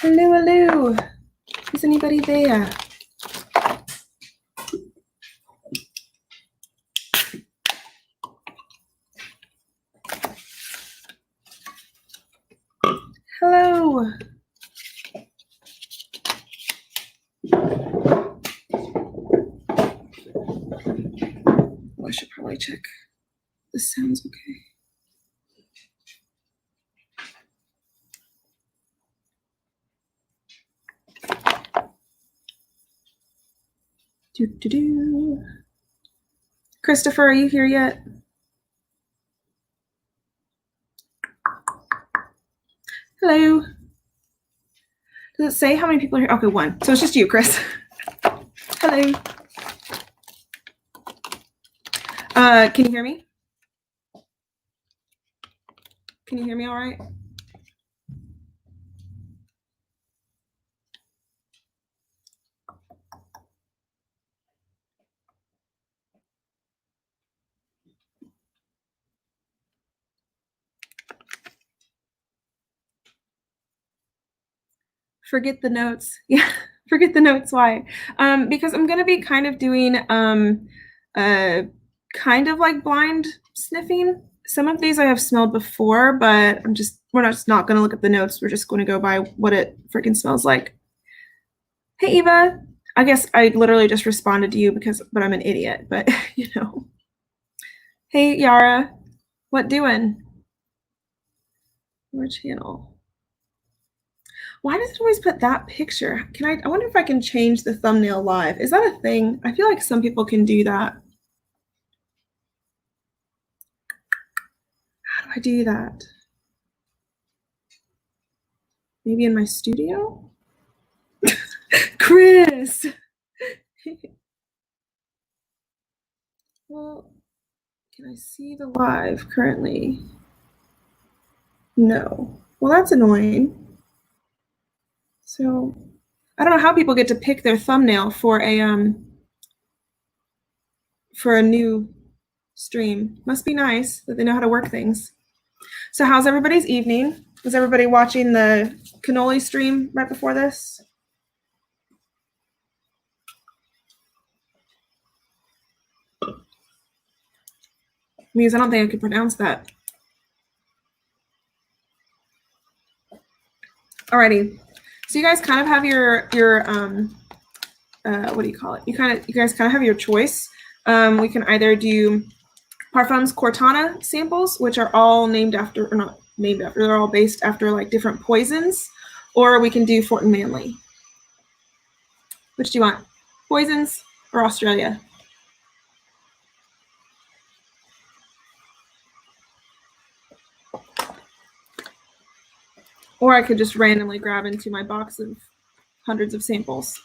Hello, hello. Is anybody there? Hello. Oh, I should probably check. This sounds okay. Christopher, are you here yet? Hello. Does it say how many people are here? Okay, one. So it's just you, Chris. Hello. Can you hear me? Can you hear me all right? Forget the notes. Yeah, forget the notes. Why? Because I'm going to be kind of doing kind of like blind sniffing. Some of these I have smelled before, but we're not going to look at the notes. We're just going to go by what it freaking smells like. Hey, Eva. I guess I literally just responded to you but I'm an idiot, but you know. Hey, Yara. What doing? Your channel. Why does it always put that picture? I wonder if I can change the thumbnail live. Is that a thing? I feel like some people can do that. How do I do that? Maybe in my studio? Chris! Well, can I see the live currently? No. Well, that's annoying. So, I don't know how people get to pick their thumbnail for a new stream. Must be nice that they know how to work things. So how's everybody's evening? Was everybody watching the cannoli stream right before this? Muse, I don't think I could pronounce that. Alrighty. So you guys kind of have your what do you call it? You guys kind of have your choice. We can either do Parfums Cortana samples, which are all named after, or not named after, they're all based after like different poisons, or we can do Fort and Manley. Which do you want? Poisons or Australia? Or I could just randomly grab into my box of hundreds of samples.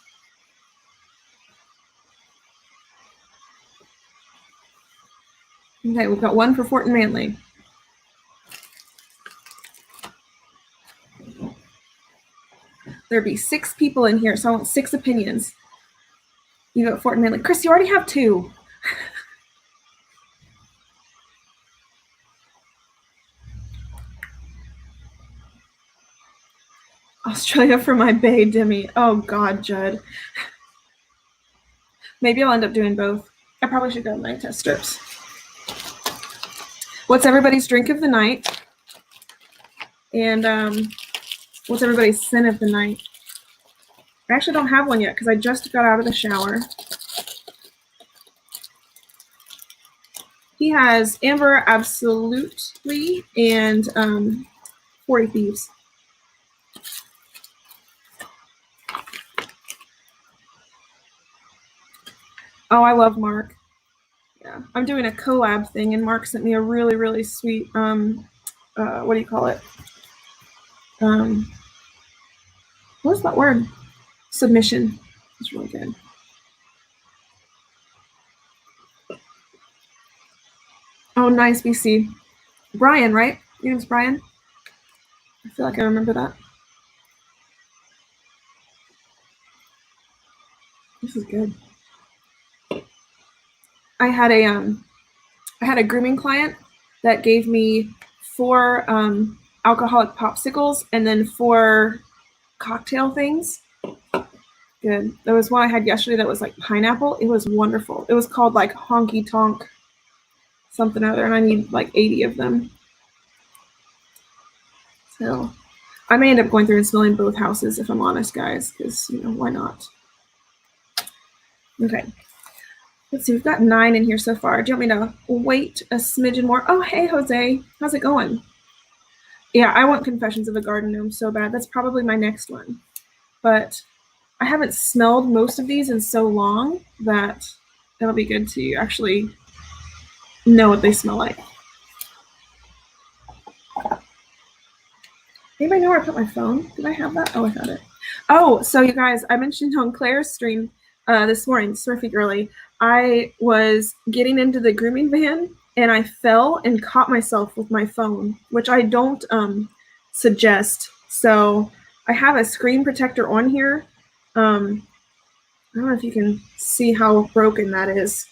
Okay, we've got one for Fort and Manley. There'd be 6 people in here, so I want 6 opinions. You got Fort and Manley. Chris, you already have 2. Australia for my bae, Demi. Oh, God, Judd. Maybe I'll end up doing both. I probably should go with my test strips. What's everybody's drink of the night? And what's everybody's sin of the night? I actually don't have one yet because I just got out of the shower. He has Amber Absolutely and 40 Thieves. Oh, I love Mark. Yeah, I'm doing a collab thing, and Mark sent me a really, really sweet, what do you call it? What's that word? Submission. It's really good. Oh, nice, BC. Brian, right? Your name's Brian? I feel like I remember that. This is good. I had a grooming client that gave me 4 alcoholic popsicles and then 4 cocktail things. Good. There was one I had yesterday that was like pineapple. It was wonderful. It was called like Honky Tonk something other, and I need like 80 of them. So I may end up going through and smelling both houses if I'm honest, guys, because, you know, why not? Okay. Let's see, we've got 9 in here so far. Do you want me to wait a smidgen more? Oh, hey, Jose. How's it going? Yeah, I want Confessions of a Garden Gnome so bad. That's probably my next one. But I haven't smelled most of these in so long that it'll be good to actually know what they smell like. Anybody know where I put my phone? Did I have that? Oh, I found it. Oh, so you guys, I mentioned on Claire's stream this morning, Smurfy Girly, I was getting into the grooming van and I fell and caught myself with my phone, which I don't suggest. So I have a screen protector on here. I don't know if you can see how broken that is.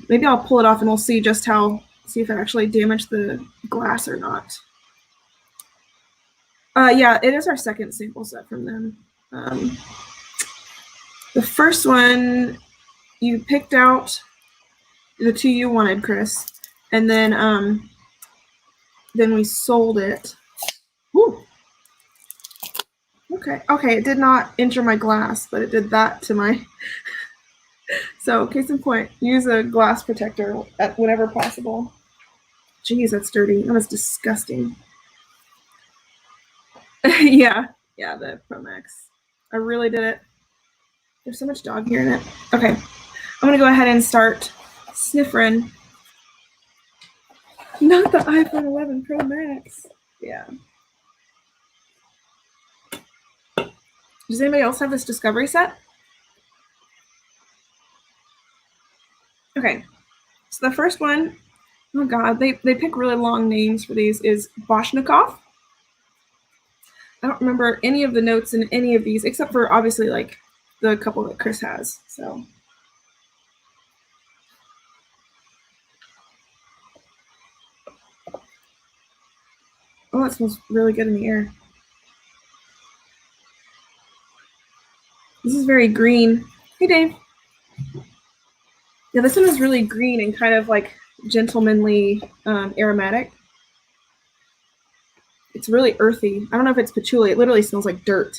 Maybe I'll pull it off and we'll see just see if it actually damaged the glass or not. Yeah, it is our second sample set from them. The first one, you picked out the 2 you wanted, Chris, and then we sold it. Woo. Okay, it did not injure my glass, but it did that to my... So, case in point, use a glass protector whenever possible. Jeez, that's dirty. That was disgusting. yeah, the Pro Max. I really did it. There's so much dog hair in it. Okay, I'm gonna go ahead and start sniffing. Not the iPhone 11 Pro Max. Yeah. Does anybody else have this discovery set? Okay, so the first one, oh god, they pick really long names for these, is Boshnikov. I don't remember any of the notes in any of these, except for obviously like the couple that Chris has, so. Oh, it smells really good in the air. This is very green. Hey, Dave. Yeah, this one is really green and kind of like gentlemanly aromatic. It's really earthy. I don't know if it's patchouli. It literally smells like dirt.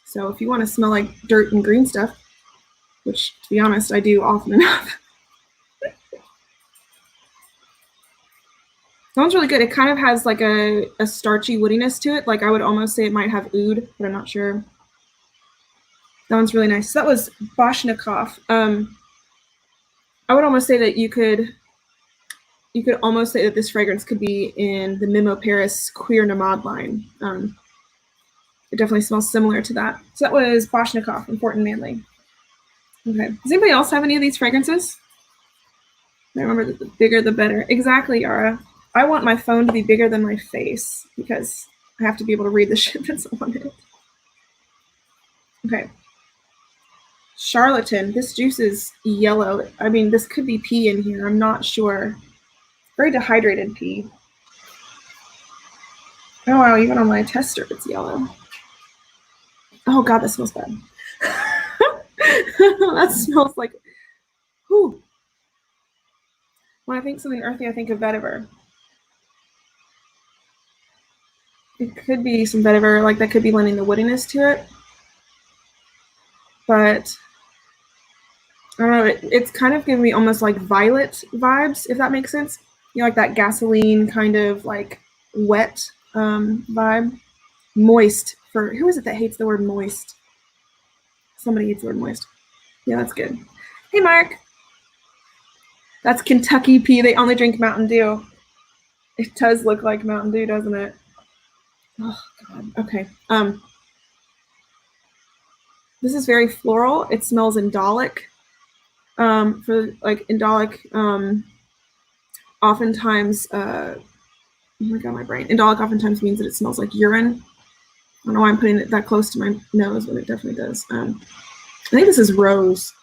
So if you want to smell like dirt and green stuff, which to be honest, I do often enough. That one's really good. It kind of has like a starchy woodiness to it. Like I would almost say it might have oud, but I'm not sure. That one's really nice. So that was Boshnikov. I would almost say that you could almost say that this fragrance could be in the Mimo Paris Queer Nomad line. It definitely smells similar to that. So that was Boshnikov and Fort and Manley. Okay. Does anybody else have any of these fragrances? I remember that the bigger the better. Exactly, Yara. I want my phone to be bigger than my face because I have to be able to read the shit that's on it. Okay. Charlatan. This juice is yellow. I mean, this could be pea in here. I'm not sure. Very dehydrated pea. Oh, wow. Even on my tester, it's yellow. Oh, God, that smells bad. That smells like... Whew. When I think something earthy, I think of vetiver. It could be some vetiver, like that could be lending the woodiness to it. But I don't know, it's kind of giving me almost like violet vibes, if that makes sense. You know, like that gasoline kind of like wet vibe. Moist for, who is it that hates the word moist? Somebody hates the word moist. Yeah, that's good. Hey, Mark. That's Kentucky pea. They only drink Mountain Dew. It does look like Mountain Dew, doesn't it? Oh, God. Okay. This is very floral. It smells indolic. For like indolic, oftentimes, oh my God, my brain. Indolic oftentimes means that it smells like urine. I don't know why I'm putting it that close to my nose, but it definitely does. I think this is rose.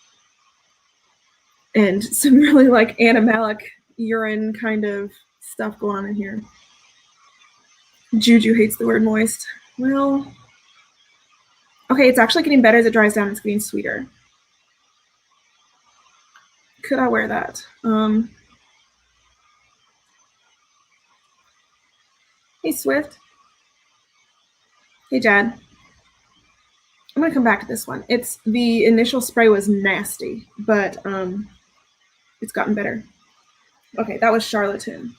And some really like animalic urine kind of stuff going on in here. Juju hates the word moist. Well, Okay, it's actually getting better as it dries down. It's getting sweeter. Could I wear that? Hey, Swift. Hey, Jad. I'm gonna come back to this one. It's the initial spray was nasty, but it's gotten better. Okay, that was Charlatan.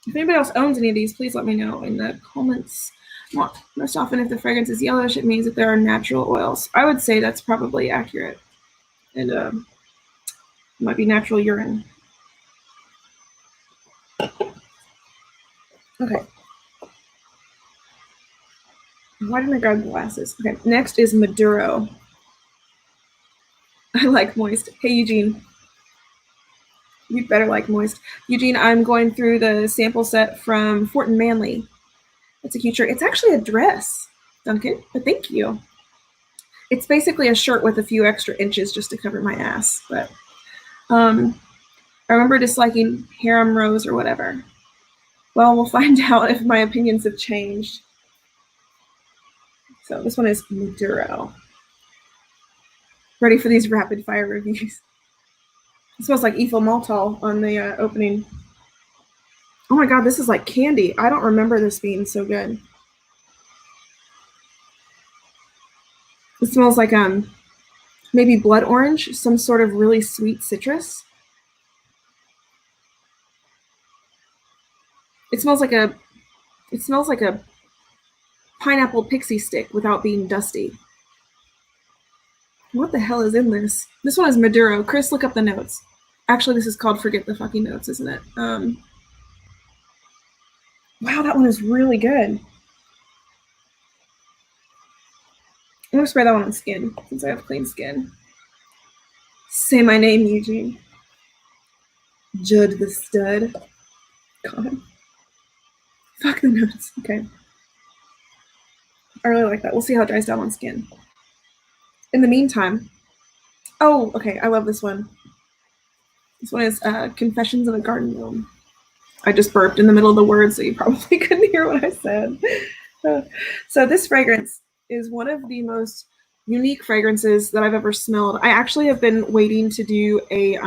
If anybody else owns any of these, please let me know in the comments. Most often, if the fragrance is yellowish, it means that there are natural oils. I would say that's probably accurate. And it might be natural urine. Okay. Why didn't I grab glasses? Okay, next is Maduro. I like moist. Hey, Eugene. You better like moist. Eugene, I'm going through the sample set from Fort and Manley. It's a cute shirt. It's actually a dress, Duncan, but thank you. It's basically a shirt with a few extra inches just to cover my ass. But I remember disliking harem rose or whatever. Well, we'll find out if my opinions have changed. So this one is Maduro. Ready for these rapid fire reviews. It smells like ethyl maltol on the opening. Oh my god, this is like candy. I don't remember this being so good. It smells like maybe blood orange, some sort of really sweet citrus. It smells like a pineapple pixie stick without being dusty. What the hell is in this? This one is Maduro. Chris, look up the notes. Actually, this is called Forget the Fucking Notes, isn't it? Wow, that one is really good. I'm gonna spray that one on skin since I have clean skin. Say my name, Eugene. Judd the stud. God. Fuck the notes. Okay. I really like that. We'll see how it dries down on skin. In the meantime, oh, okay, I love this one. This one is Confessions of a Garden Gnome. I just burped in the middle of the word, so you probably couldn't hear what I said. So this fragrance is one of the most unique fragrances that I've ever smelled. I actually have been waiting to do a,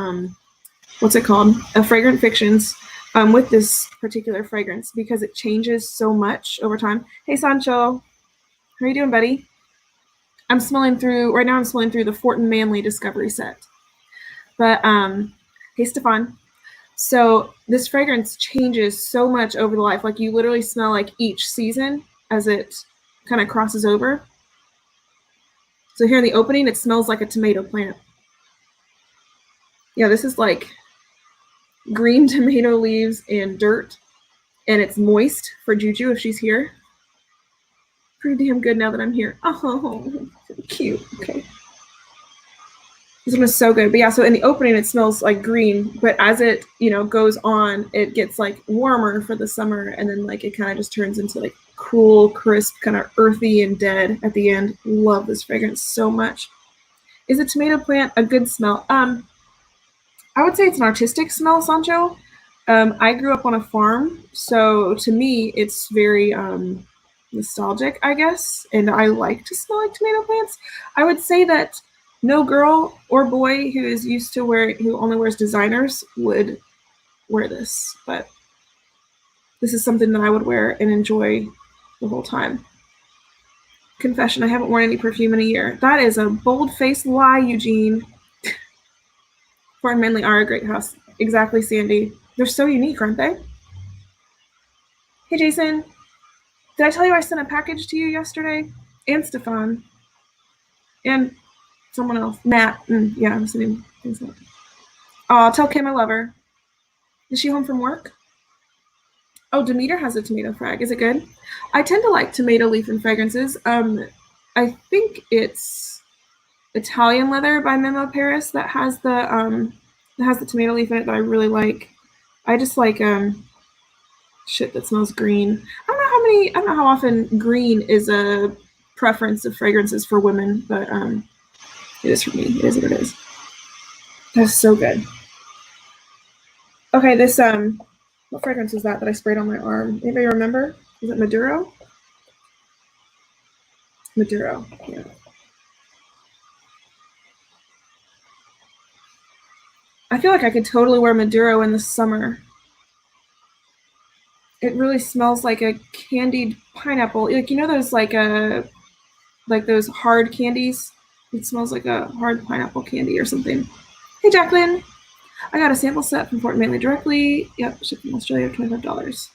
what's it called? A Fragrant Fictions with this particular fragrance because it changes so much over time. Hey, Sancho. How are you doing, buddy? I'm smelling through, right now I'm smelling through the Fort and Manley Discovery set. But, hey, Stefan. So this fragrance changes so much over the life. Like you literally smell like each season as it kind of crosses over. So here in the opening, it smells like a tomato plant. Yeah, this is like green tomato leaves and dirt. And it's moist for Juju if she's here. Pretty damn good now that I'm here. Oh, cute. Okay. This one is so good. But yeah, so in the opening, it smells like green. But as it, goes on, it gets like warmer for the summer. And then like it kind of just turns into like cool, crisp, kind of earthy and dead at the end. Love this fragrance so much. Is a tomato plant a good smell? I would say it's an artistic smell, Sancho. I grew up on a farm. So to me, it's very nostalgic, I guess. And I like to smell like tomato plants. I would say that no girl or boy who is used to who only wears designers would wear this, but this is something that I would wear and enjoy the whole time. Confession, I haven't worn any perfume in a year. That is a bold-faced lie, Eugene. Fort and Manley are a great house. Exactly, Sandy. They're so unique, aren't they? Hey, Jason. Did I tell you I sent a package to you yesterday? And Stefan. And someone else. Matt. Yeah, I'm sending things out. Oh, tell Kim I love her. Is she home from work? Oh, Demeter has a tomato frag. Is it good? I tend to like tomato leaf and fragrances. I think it's Italian Leather by Memo Paris that has the tomato leaf in it that I really like. I just like shit that smells green. I don't know how often green is a preference of fragrances for women, but it is for me. It is what it is. That's so good. Okay, this what fragrance was that I sprayed on my arm? Anybody remember? Is it Maduro? Maduro. Yeah. I feel like I could totally wear Maduro in the summer. It really smells like a candied pineapple. Like you know those like those hard candies? It smells like a hard pineapple candy or something. Hey Jacqueline, I got a sample set from Fort Manley directly. Yep, shipped from Australia, $25.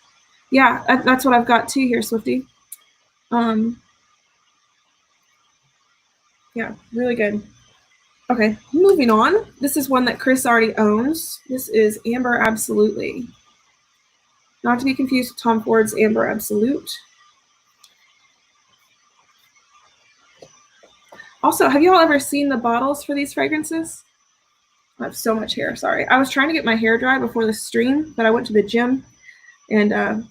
Yeah, that's what I've got too here, Swifty. Yeah, really good. Okay, moving on. This is one that Chris already owns. This is Amber Absolutely. Not to be confused with Tom Ford's Amber Absolute. Also, have you all ever seen the bottles for these fragrances? I have so much hair, sorry. I was trying to get my hair dry before the stream, but I went to the gym, and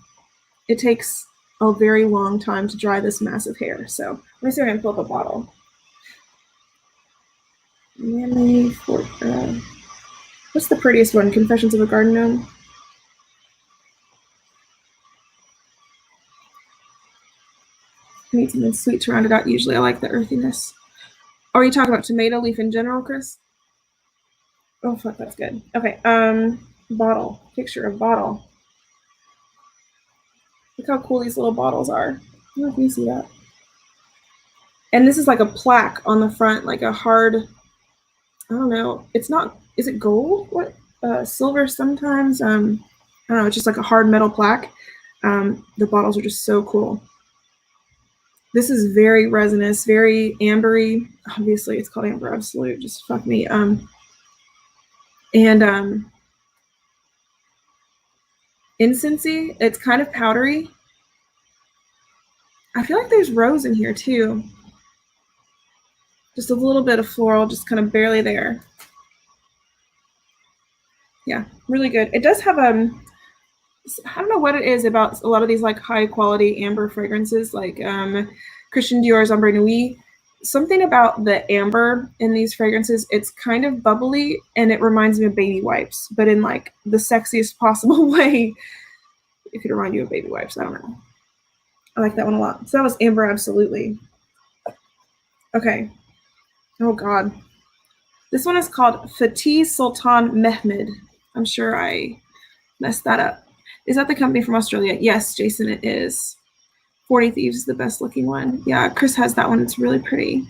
it takes a very long time to dry this massive hair. So let me see if I can pull up a bottle. Manly Fort, what's the prettiest one? Confessions of a Garden Gnome? I need something sweet to round it out. Usually I like the earthiness. Are you talking about tomato leaf in general, Chris? Oh, fuck, that's good. Okay, bottle. Picture of bottle. Look how cool these little bottles are. I don't know if you see that. And this is like a plaque on the front, like a hard, I don't know. It's not, is it gold? What? Silver sometimes. I don't know, it's just like a hard metal plaque. The bottles are just so cool. This is very resinous, very ambery. Obviously, it's called Amber Absolute. Just fuck me. Incensey. It's kind of powdery. I feel like there's rose in here too. Just a little bit of floral, just kind of barely there. Yeah, really good. It does have I don't know what it is about a lot of these like high quality amber fragrances, like Christian Dior's Ombre Nuit. Something about the amber in these fragrances, it's kind of bubbly and it reminds me of baby wipes, but in like the sexiest possible way. It could remind you of baby wipes. I don't know. I like that one a lot. So that was Amber Absolutely. Okay. Oh God. This one is called Fatih Sultan Mehmed. I'm sure I messed that up. Is that the company from Australia? Yes, Jason, it is. 40 Thieves is the best looking one. Yeah, Chris has that one. It's really pretty.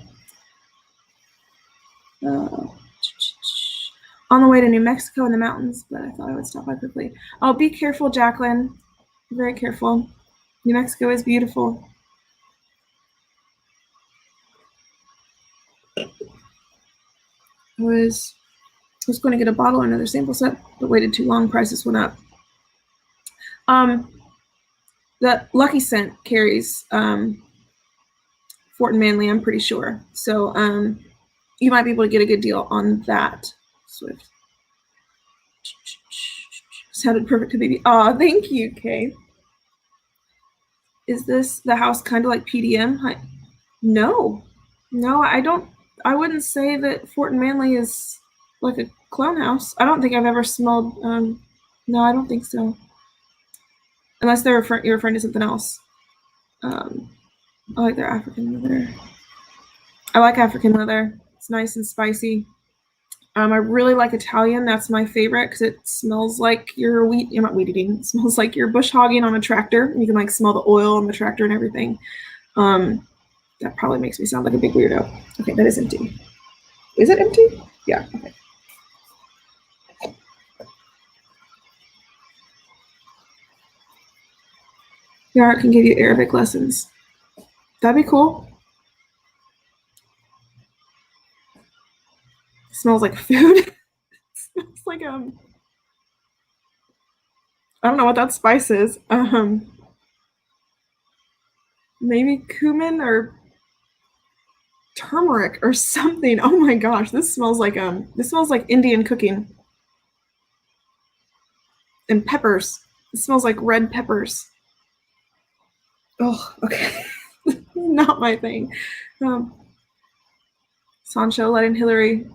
On the way to New Mexico in the mountains, but I thought I would stop by quickly. Oh, be careful, Jacqueline. Very careful. New Mexico is beautiful. I was going to get a bottle or another sample set, but waited too long. Prices went up. The Lucky Scent carries Fort and Manley, I'm pretty sure. So you might be able to get a good deal on that. Swift. Sounded perfect to baby. Aw, thank you, Kay. Is this the house kind of like PDM? No. No, I don't. I wouldn't say that Fort and Manley is like a clone house. I don't think I've ever smelled. No, I don't think so. Unless you're referring to something else. I like their African leather. I like African leather. It's nice and spicy. I really like Italian. That's my favorite because it smells like you're not weed eating. It smells like you're bush hogging on a tractor. You can like smell the oil on the tractor and everything. That probably makes me sound like a big weirdo. Okay, that is empty. Is it empty? Yeah. Okay. Yara can give you Arabic lessons. That'd be cool. It smells like food. It smells like I don't know what that spice is. Maybe cumin or turmeric or something. Oh my gosh, this smells like Indian cooking. And peppers. It smells like red peppers. Oh, okay. Not my thing. Sancho letting Hillary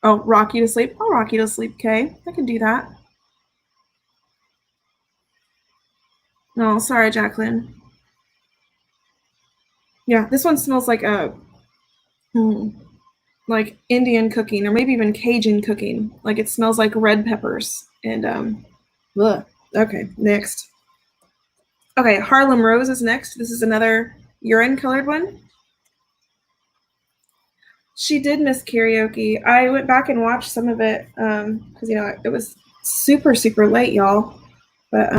rock you to sleep. I'll rock you to sleep, Kay. I can do that. No, sorry, Jacqueline. Yeah, this one smells like a like Indian cooking or maybe even Cajun cooking. Like it smells like red peppers and ugh. Okay, next. Okay, Harlem Rose is next. This is another urine colored one. She did miss karaoke. I went back and watched some of it because you know it was super super late, y'all. But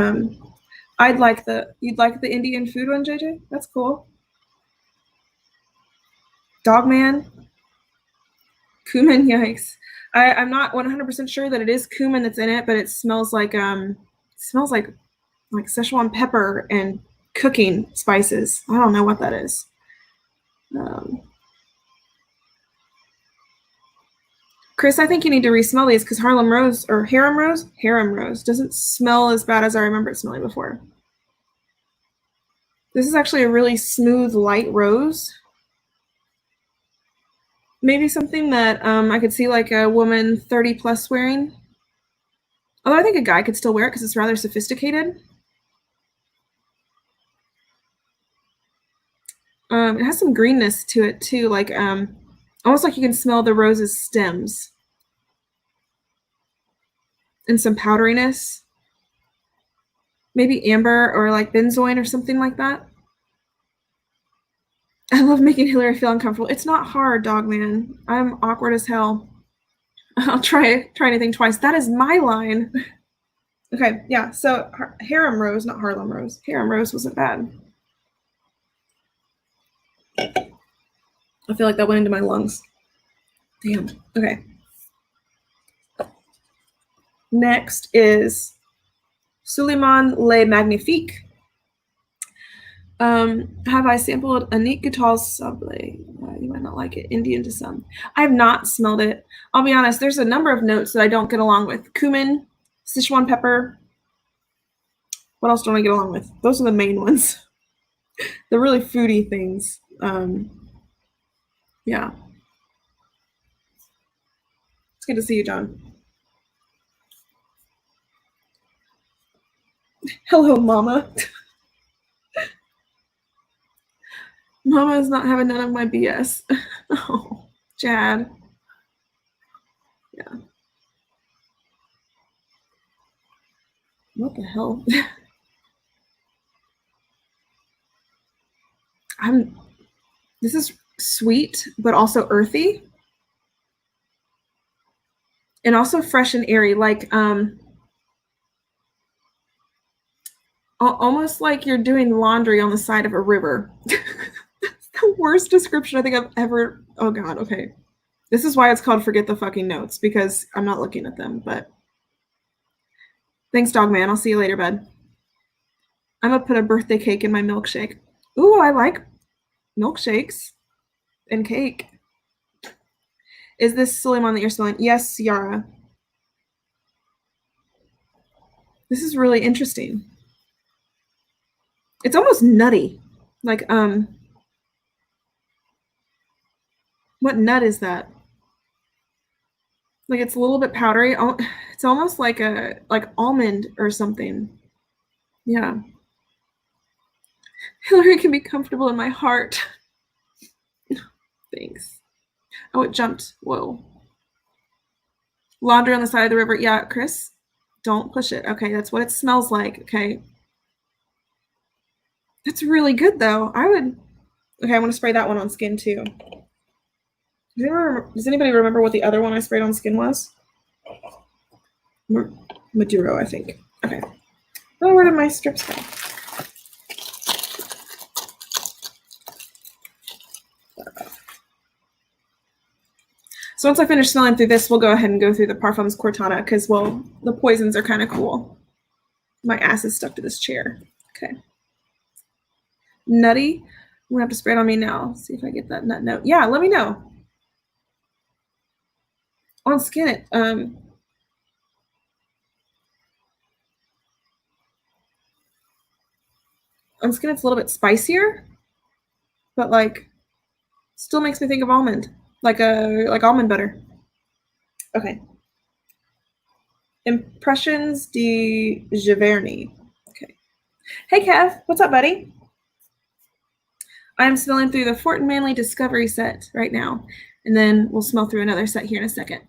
you'd like the Indian food one, JJ. That's cool. Dogman, cumin, yikes. I'm not 100% sure that it is cumin that's in it, but it smells like Szechuan pepper and cooking spices. I don't know what that is. Um, Chris, I think you need to re-smell these because Harem Rose doesn't smell as bad as I remember it smelling before. This is actually a really smooth, light rose. Maybe something that I could see like a woman 30 plus wearing. Although I think a guy could still wear it because it's rather sophisticated. It has some greenness to it too, like almost like you can smell the rose's stems and some powderiness. Maybe amber or like benzoin or something like that. I love making Hillary feel uncomfortable. It's not hard, dog man. I'm awkward as hell. I'll try anything twice. That is my line. Okay, yeah. So Harem Rose, not Harlem Rose. Harem Rose wasn't bad. I feel like that went into my lungs. Damn. Okay. Next is Suleiman Le Magnifique. Have I sampled Anik Guital's Sublé? You might not like it. Indian to some. I have not smelled it. I'll be honest, there's a number of notes that I don't get along with. Cumin, Sichuan pepper. What else don't I get along with? Those are the main ones. The really foodie things. Yeah. It's good to see you, John. Hello, Mama. Mama is not having none of my BS. Oh, Chad. Yeah. What the hell? This is sweet, but also earthy. And also fresh and airy, like almost like you're doing laundry on the side of a river. That's the worst description I think I've ever. Oh God, okay. This is why it's called Forget the Fucking Notes, because I'm not looking at them, but thanks, dog man. I'll see you later, bud. I'm gonna put a birthday cake in my milkshake. Ooh, I like milkshakes and cake. Is this Suleiman that you're smelling? Yes, Yara. This is really interesting. It's almost nutty. Like, what nut is that? Like it's a little bit powdery. It's almost like a like almond or something. Yeah. Hillary can be comfortable in my heart. Thanks. Oh, it jumped. Whoa. Laundry on the side of the river. Yeah, Chris, don't push it. Okay, that's what it smells like. Okay. That's really good though. Okay, I want to spray that one on skin too. Does anybody remember what the other one I sprayed on skin was? Maduro, I think. Okay. Oh, where did my strips go? So once I finish smelling through this, we'll go ahead and go through the Parfums Cortana because, well, the poisons are kind of cool. My ass is stuck to this chair. Okay. Nutty. I'm going to have to spray it on me now. See if I get that nut note. Yeah, let me know. On skin, on skin, it's a little bit spicier, but like still makes me think of almond, like almond butter. Okay. Impressions de Giverny. Okay. Hey, Kev. What's up, buddy? I'm smelling through the Fort and Manley Discovery set right now, and then we'll smell through another set here in a second.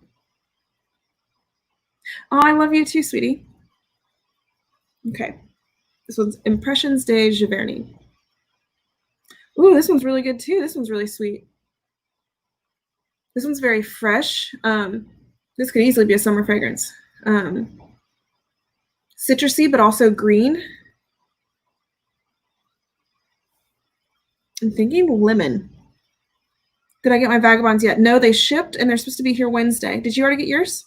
Oh, I love you too, sweetie. Okay. This one's Impressions de Giverny. Ooh, this one's really good too. This one's really sweet. This one's very fresh. This could easily be a summer fragrance. Citrusy, but also green. I'm thinking lemon. Did I get my Vagabonds yet? No, they shipped and they're supposed to be here Wednesday. Did you already get yours?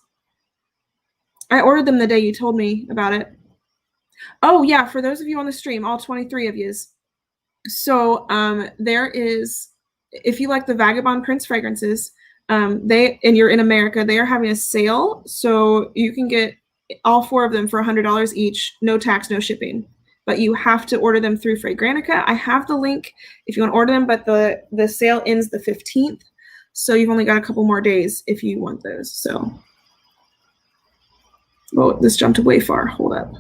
I ordered them the day you told me about it. Oh, yeah, for those of you on the stream, all 23 of yous. So there is, if you like the Vagabond Prince fragrances, and you're in America, they are having a sale. So you can get all 4 of them for $100 each, no tax, no shipping. But you have to order them through Fragrantica. I have the link if you want to order them, but the sale ends the 15th. So you've only got a couple more days if you want those. So, oh, this jumped way far. Hold up.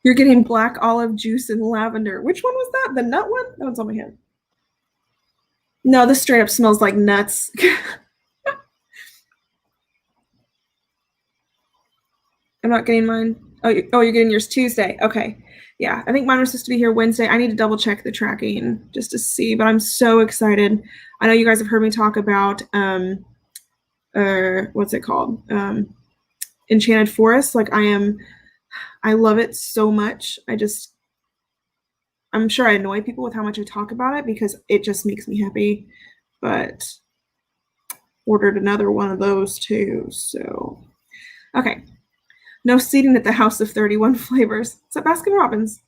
You're getting black olive juice and lavender. Which one was that? The nut one? That one's on my hand. No, this straight up smells like nuts. I'm not getting mine. Oh, you're getting yours Tuesday. Okay. Yeah, I think mine was supposed to be here Wednesday. I need to double check the tracking just to see, but I'm so excited. I know you guys have heard me talk about what's it called? Enchanted Forest. Like I love it so much. I'm sure I annoy people with how much I talk about it because it just makes me happy. But ordered another one of those too. So, okay. No seating at the House of 31 Flavors. It's at Baskin Robbins.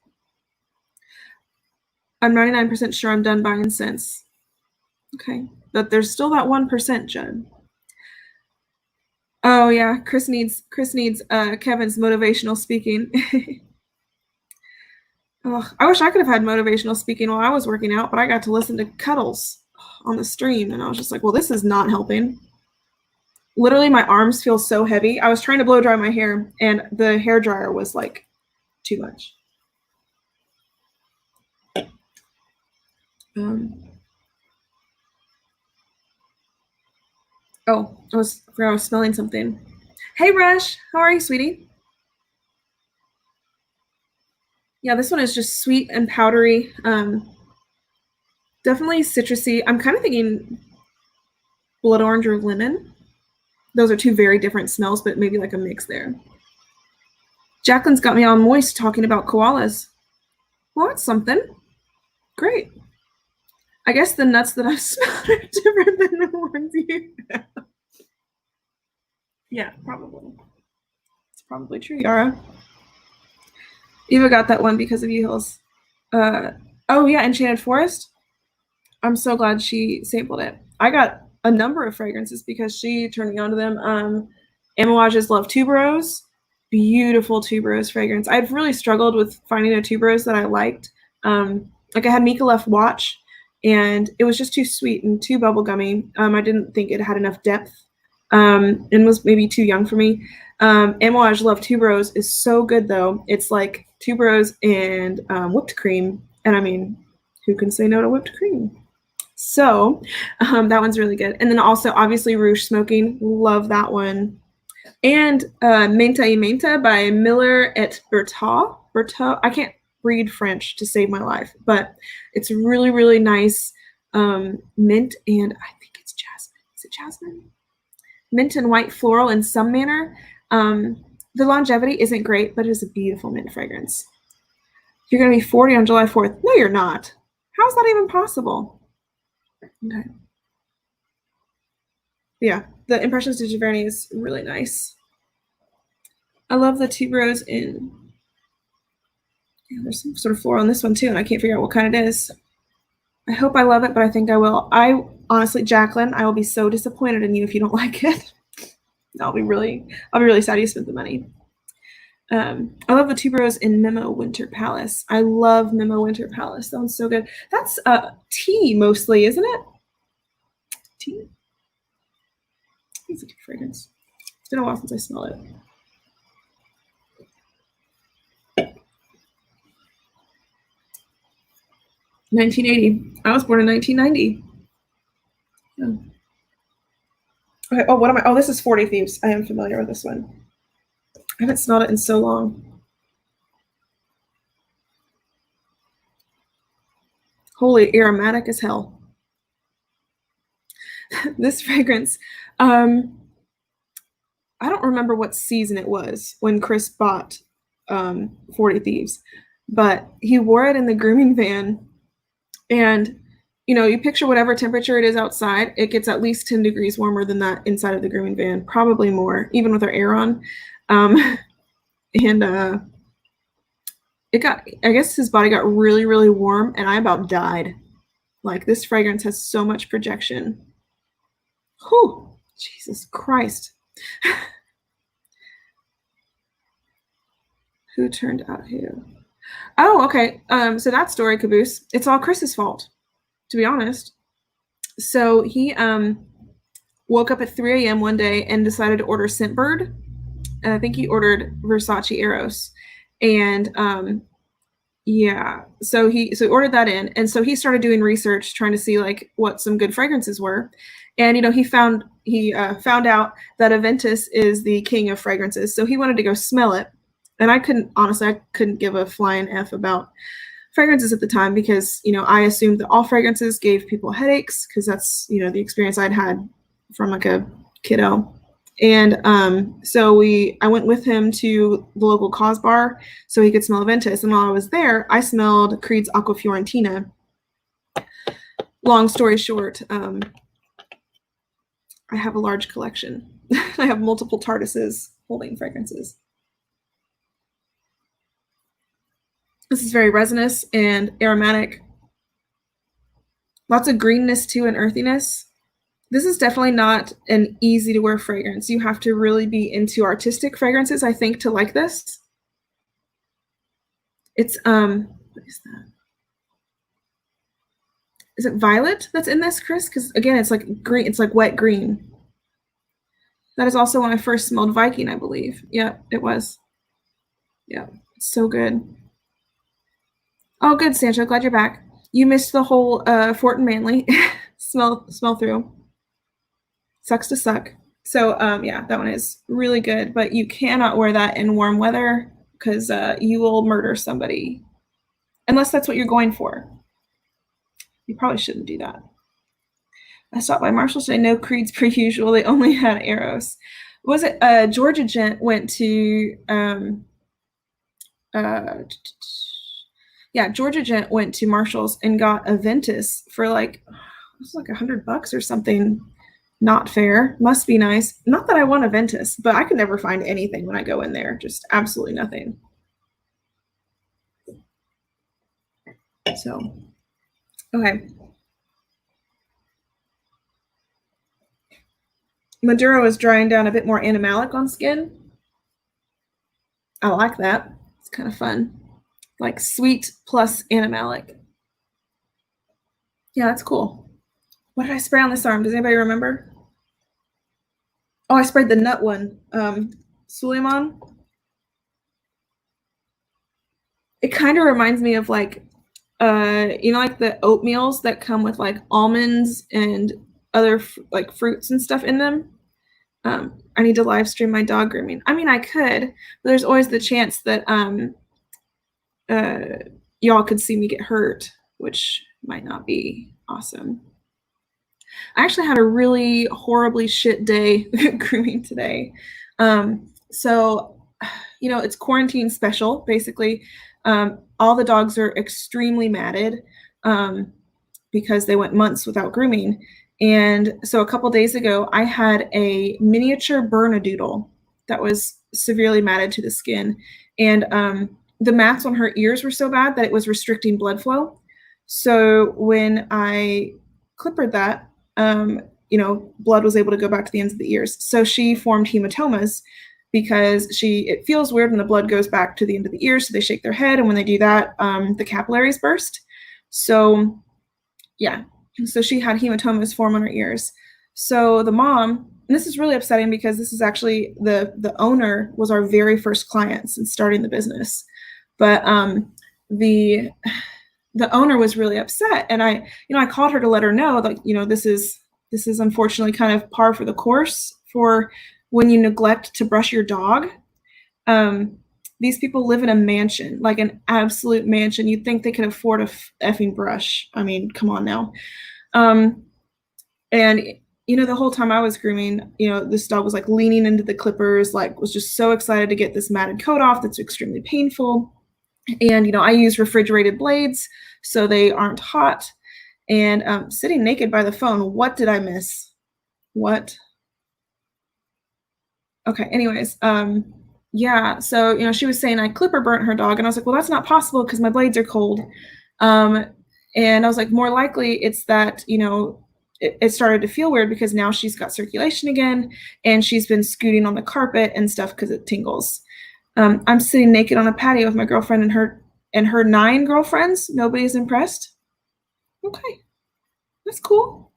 I'm 99% sure I'm done buying scents. Okay. But there's still that 1%, Jen. Oh yeah, Chris needs Kevin's motivational speaking. Ugh, I wish I could have had motivational speaking while I was working out, but I got to listen to Cuddles on the stream, and I was just like, well, this is not helping. Literally, my arms feel so heavy. I was trying to blow dry my hair, and the hair dryer was like too much. Oh, I was smelling something. Hey, Rush, how are you, sweetie? Yeah, this one is just sweet and powdery. Definitely citrusy. I'm kind of thinking blood orange or lemon. Those are 2 very different smells, but maybe like a mix there. Jacqueline's got me all moist talking about koalas. Well, that's something. Great. I guess the nuts that I've smelled are different than the ones you have. Yeah, probably. It's probably true, Yara. Eva got that one because of you, Hills. Oh, yeah, Enchanted Forest. I'm so glad she sampled it. I got a number of fragrances because she turned me on to them. Amouage's Love Tuberose. Beautiful tuberose fragrance. I've really struggled with finding a tuberose that I liked. Like I had Mika Left Watch, and it was just too sweet and too bubblegummy. I didn't think it had enough depth and was maybe too young for me. Amouage Love Tuberose is so good, though. It's like tuberose and whipped cream. And I mean, who can say no to whipped cream? So that one's really good. And then also, obviously, Rouge Smoking. Love that one. And Menta y Menta by Miller et Berthaud. I can't read French to save my life, but it's really, really nice mint, and I think it's jasmine. Is it jasmine? Mint and white floral in some manner. The longevity isn't great, but it is a beautiful mint fragrance. You're going to be 40 on July 4th. No, you're not. How is that even possible? Okay. Yeah, the Impressions de Giverny is really nice. I love the tuberose in. Yeah, there's some sort of floral on this one too, and I can't figure out what kind it is. I hope I love it, but I think I will. I honestly, Jacqueline, I will be so disappointed in you if you don't like it. I'll be really sad you spent the money. I love the tuberose in Memo Winter Palace. I love Memo Winter Palace. That one's so good. That's tea mostly, isn't it? Tea. It's a good fragrance. It's been a while since I smelled it. $19.80. I was born in 1990. Yeah. Okay. Oh, what am I? Oh, this is 40 Thieves. I am familiar with this one. I haven't smelled it in so long. Holy, aromatic as hell. This fragrance, I don't remember what season it was when Chris bought 40 Thieves, but he wore it in the grooming van. And, you know, you picture whatever temperature it is outside, it gets at least 10 degrees warmer than that inside of the grooming van, probably more, even with our air on. And it got, I guess his body got really, really warm, and I about died. Like, this fragrance has so much projection. Whew, Jesus Christ. Who turned out who? Oh, okay. So that story, Caboose, it's all Chris's fault, to be honest. So he woke up at 3 a.m. one day and decided to order Scentbird. And I think he ordered Versace Eros. And yeah, so he ordered that in, and so he started doing research, trying to see like what some good fragrances were. And, you know, he found out that Aventus is the king of fragrances. So he wanted to go smell it. And I couldn't give a flying F about fragrances at the time, because, you know, I assumed that all fragrances gave people headaches, because that's, you know, the experience I'd had from like a kiddo. And so I went with him to the local cause bar so he could smell Aventus. And while I was there, I smelled Creed's Aqua Fiorentina. Long story short, I have a large collection. I have multiple TARDISes holding fragrances. This is very resinous and aromatic. Lots of greenness too, and earthiness. This is definitely not an easy to wear fragrance. You have to really be into artistic fragrances, I think, to like this. It's what is that? Is it violet that's in this, Chris? Because again, it's like green. It's like wet green. That is also when I first smelled Viking, I believe. Yeah, it was. Yeah, it's so good. Oh, good, Sancho. Glad you're back. You missed the whole Fort and Manly smell through. Sucks to suck. So yeah, that one is really good, but you cannot wear that in warm weather, because you will murder somebody, unless that's what you're going for. You probably shouldn't do that. I stopped by Marshall's today. No Creeds per usual. They only had Eros. Was it Georgia Gent went to yeah, Georgia Gent went to Marshall's and got Aventus for like, it was like $100 or something. Not fair. Must be nice. Not that I want Aventus, but I could never find anything when I go in there. Just absolutely nothing. So, okay. Maduro is drying down a bit more animalic on skin. I like that. It's kind of fun. Like sweet plus animalic. Yeah, that's cool. What did I spray on this arm? Does anybody remember? Oh, I sprayed the nut one. Suleiman. It kind of reminds me of like, you know, like the oatmeals that come with like almonds and other like fruits and stuff in them. I need to live stream my dog grooming. I mean, I could, but there's always the chance that y'all could see me get hurt, which might not be awesome. I actually had a really horribly shit day grooming today. So, you know, it's quarantine special, basically. All the dogs are extremely matted because they went months without grooming. And so a couple days ago, I had a miniature Bernedoodle that was severely matted to the skin. And the mats on her ears were so bad that it was restricting blood flow. So when I clippered that, you know, blood was able to go back to the ends of the ears. So she formed hematomas because it feels weird when the blood goes back to the end of the ear. So they shake their head. And when they do that, the capillaries burst. So yeah, so she had hematomas form on her ears. So the mom and this is really upsetting because this is actually the owner was our very first client since starting the business. But the owner was really upset, and I called her to let her know that, this is unfortunately kind of par for the course for when you neglect to brush your dog. These people live in a mansion, like an absolute mansion. You'd think they could afford a effing brush. I mean, come on now. And the whole time I was grooming, this dog was like leaning into the clippers, like was just so excited to get this matted coat off that's extremely painful. And I use refrigerated blades so they aren't hot. And sitting naked by the phone, what did I miss? What? Okay, anyways, yeah, so she was saying I clipper burnt her dog, and I was like, well, that's not possible because my blades are cold. And I was like, more likely it's that it started to feel weird because now she's got circulation again, and she's been scooting on the carpet and stuff because it tingles. I'm sitting naked on a patio with my girlfriend and her 9 girlfriends. Nobody's impressed. Okay, that's cool.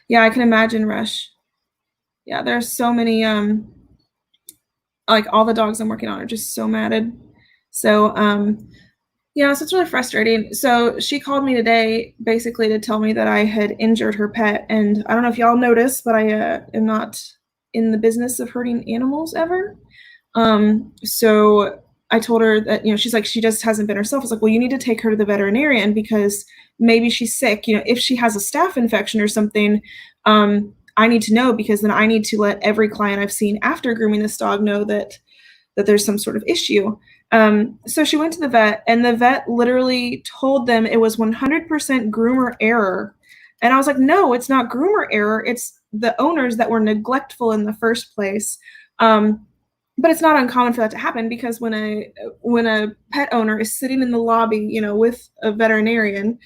Yeah, I can imagine, Rush. Yeah, there's so many, like all the dogs I'm working on are just so matted. So, yeah, so it's really frustrating. So she called me today basically to tell me that I had injured her pet. And I don't know if y'all noticed, but I am not in the business of hurting animals ever. So I told her that, she's like, she just hasn't been herself. I was like, well, you need to take her to the veterinarian because maybe she's sick. If she has a staph infection or something, I need to know, because then I need to let every client I've seen after grooming this dog know that there's some sort of issue. So she went to the vet, and the vet literally told them it was 100% groomer error. And I was like, no, it's not groomer error. It's the owners that were neglectful in the first place. But it's not uncommon for that to happen, because when a pet owner is sitting in the lobby, with a veterinarian,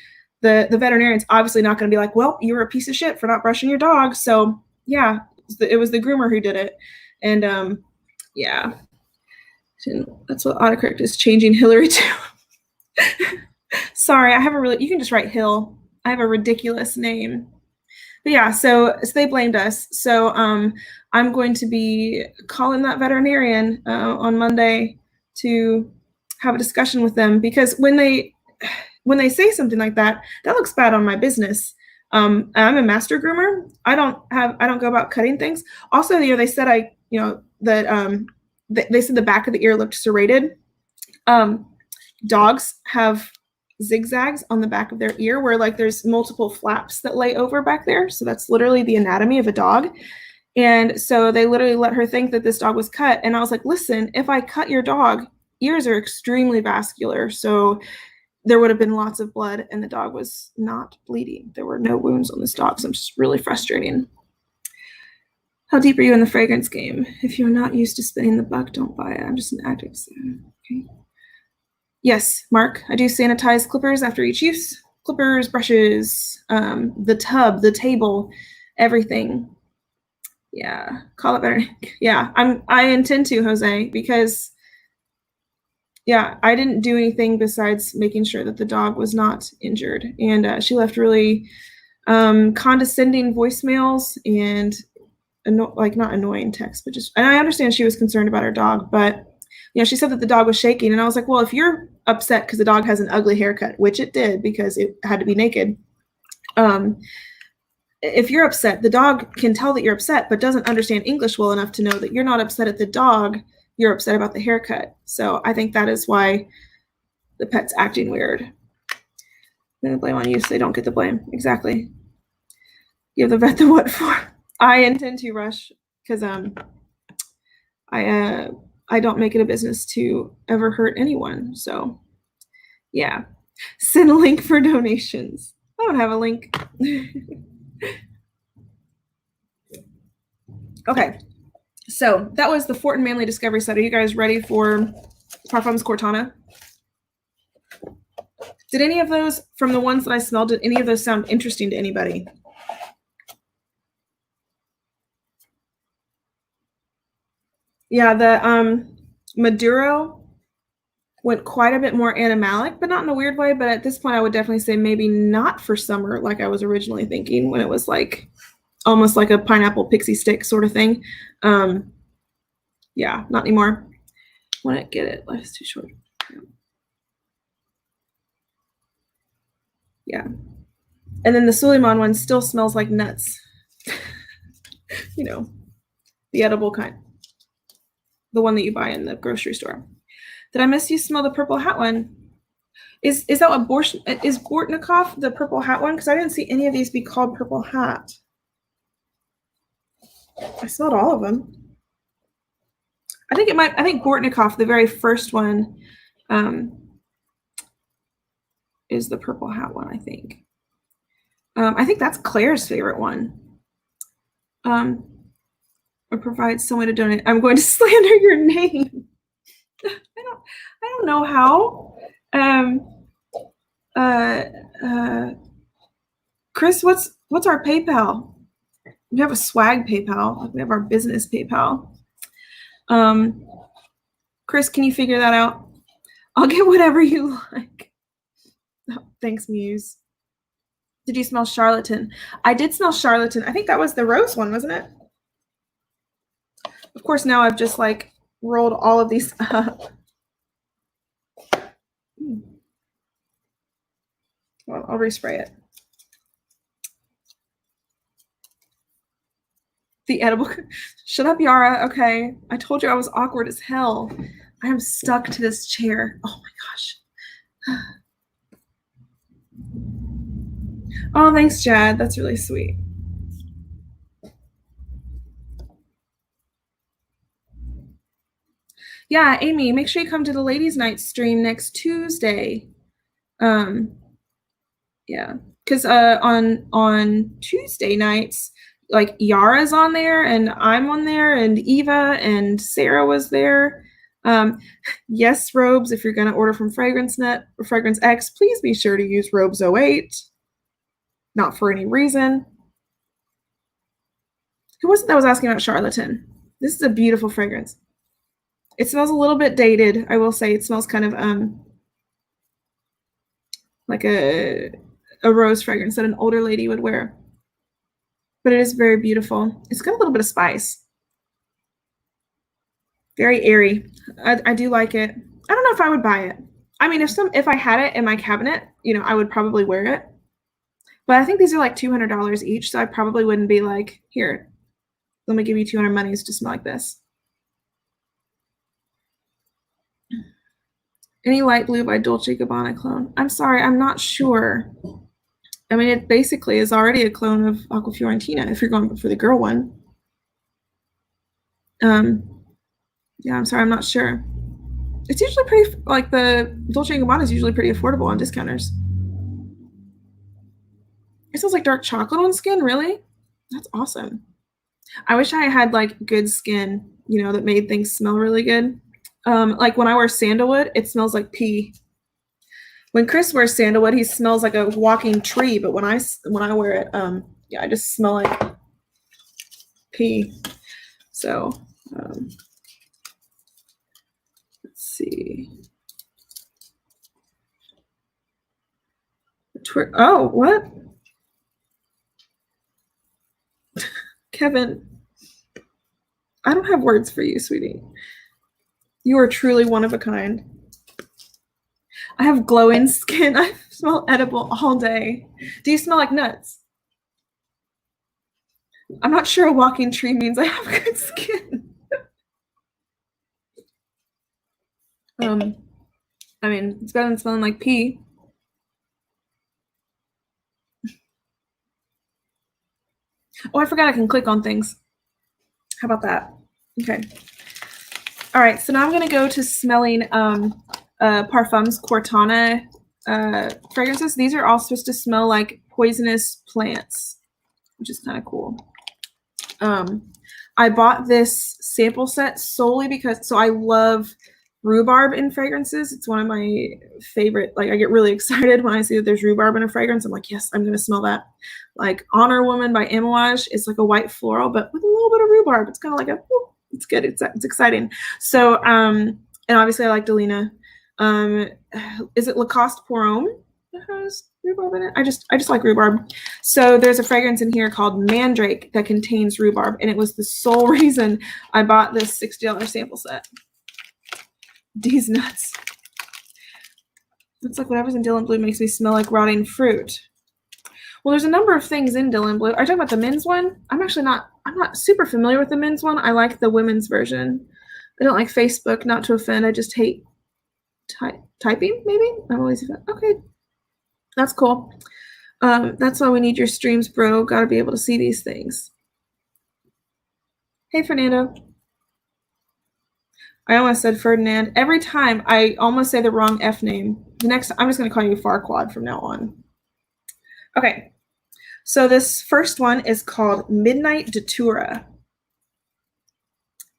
the veterinarian's obviously not going to be like, well, you were a piece of shit for not brushing your dog. So yeah, it was the groomer who did it. And yeah, that's what autocorrect is changing Hillary to. Sorry, you can just write Hill. I have a ridiculous name. But yeah, so they blamed us. So I'm going to be calling that veterinarian on Monday to have a discussion with them, because when they say something like that, that looks bad on my business. I'm a master groomer. I don't go about cutting things. Also, they said that they said the back of the ear looked serrated. Dogs have zigzags on the back of their ear where like there's multiple flaps that lay over back there. So that's literally the anatomy of a dog. And so they literally let her think that this dog was cut. And I was like, listen, if I cut your dog, ears are extremely vascular. So there would have been lots of blood, and the dog was not bleeding. There were no wounds on this dog. So I'm just really frustrating. How deep are you in the fragrance game? If you're not used to spinning the buck, don't buy it. I'm just an addict. So, okay. Yes, Mark, I do sanitize clippers after each use. Clippers, brushes, the tub, the table, everything. Yeah, call it better. Yeah, I intend to, Jose, because yeah, I didn't do anything besides making sure that the dog was not injured. And she left really condescending voicemails and not annoying texts, but just, and I understand she was concerned about her dog, but she said that the dog was shaking, and I was like, well, if you're upset because the dog has an ugly haircut, which it did because it had to be naked, if you're upset, the dog can tell that you're upset, but doesn't understand English well enough to know that you're not upset at the dog, you're upset about the haircut. So I think that is why the pet's acting weird. I'm gonna blame on you so they don't get the blame. Exactly. Give the vet the what for. I intend to, Rush, because I don't make it a business to ever hurt anyone. So yeah, send a link for donations. I don't have a link. Okay, so that was the Fort and Manley Discovery Set. Are you guys ready for Parfums Cortana? Did any of those, from the ones that I smelled, did any of those sound interesting to anybody? Yeah, the Maduro, went quite a bit more animalic, but not in a weird way. But at this point, I would definitely say maybe not for summer like I was originally thinking, when it was like almost like a pineapple pixie stick sort of thing. Yeah, not anymore. Want to get it. Life's too short. Yeah. And then the Suleiman one still smells like nuts. You know, the edible kind. The one that you buy in the grocery store. Did I miss you smell the purple hat one? Is that abortion? Is Bortnikov the purple hat one? Because I didn't see any of these be called purple hat. I smelled all of them. I think Bortnikov, the very first one, is the purple hat one, I think. I think that's Claire's favorite one. Or provide some way to donate. I'm going to slander your name. I don't know how. Chris, what's our PayPal? We have a swag PayPal. We have our business PayPal. Chris, can you figure that out? I'll get whatever you like. Oh, thanks, Muse. Did you smell Charlatan? I did smell Charlatan. I think that was the rose one, wasn't it? Of course, now I've just like rolled all of these up. Well, I'll respray it. The edible. Shut up, Yara. Okay. I told you I was awkward as hell. I am stuck to this chair. Oh my gosh. Oh, thanks, Jad. That's really sweet. Yeah, Amy, make sure you come to the ladies' night stream next Tuesday. Yeah, because on Tuesday nights, like Yara's on there and I'm on there and Eva and Sarah was there. Yes, Robes, if you're gonna order from Fragrance Net or Fragrance X, please be sure to use Robes 08. Not for any reason. Who was it that was asking about Charlatan? This is a beautiful fragrance. It smells a little bit dated, I will say. It smells kind of like a rose fragrance that an older lady would wear. But it is very beautiful. It's got a little bit of spice. Very airy. I do like it. I don't know if I would buy it. I mean, if I had it in my cabinet, I would probably wear it. But I think these are like $200 each, so I probably wouldn't be like, here, let me give you 200 monies to smell like this. Any light blue by Dolce & Gabbana clone? I'm sorry, I'm not sure. I mean, it basically is already a clone of Aqua Fiorentina if you're going for the girl one. Yeah, I'm sorry, I'm not sure. It's usually pretty, like the Dolce & Gabbana is usually pretty affordable on discounters. It smells like dark chocolate on skin, really? That's awesome. I wish I had like good skin, that made things smell really good. Like when I wear sandalwood, it smells like pee. When Chris wears sandalwood, he smells like a walking tree. But when I wear it, yeah, I just smell like pee. So let's see. Oh, what? Kevin, I don't have words for you, sweetie. You are truly one of a kind. I have glowing skin. I smell edible all day. Do you smell like nuts? I'm not sure a walking tree means I have good skin. I mean, it's better than smelling like pee. Oh, I forgot I can click on things. How about that? Okay. All right, so now I'm gonna go to smelling Parfums Cortana fragrances. These are all supposed to smell like poisonous plants, which is kind of cool. I bought this sample set solely because, so I love rhubarb in fragrances. It's one of my favorite, like I get really excited when I see that there's rhubarb in a fragrance. I'm like, yes, I'm gonna smell that. Like Honor Woman by Amouage is like a white floral, but with a little bit of rhubarb. It's kind of like it's good. It's exciting. So, and obviously I like Delina. Is it Lacoste Pour Homme that has rhubarb in it? I just like rhubarb. So there's a fragrance in here called Mandrake that contains rhubarb, and it was the sole reason I bought this $60 sample set. These nuts. It's like whatever's in Dylan Blue makes me smell like rotting fruit. Well, there's a number of things in Dylan Blue. Are you talking about the men's one? I'm not super familiar with the men's one. I like the women's version. I don't like Facebook, not to offend. I just hate typing, maybe? I'm always okay. That's cool. That's why we need your streams, bro. Gotta be able to see these things. Hey, Fernando. I almost said Ferdinand. Every time I almost say the wrong F name. The next, I'm just going to call you Farquad from now on. Okay. So this first one is called Midnight Datura.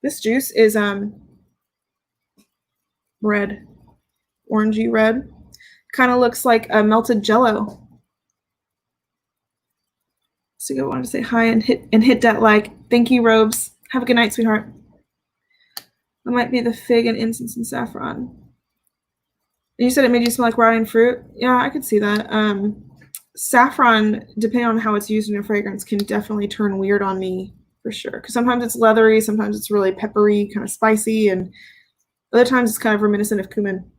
This juice is red, orangey red. Kind of looks like a melted Jello. So I wanted to say hi and hit that like. Thank you, Robes. Have a good night, sweetheart. It might be the fig and incense and saffron. And you said it made you smell like rotting fruit? Yeah, I could see that. Saffron, depending on how it's used in a fragrance, can definitely turn weird on me for sure. Because sometimes it's leathery, sometimes it's really peppery, kind of spicy, and other times it's kind of reminiscent of cumin.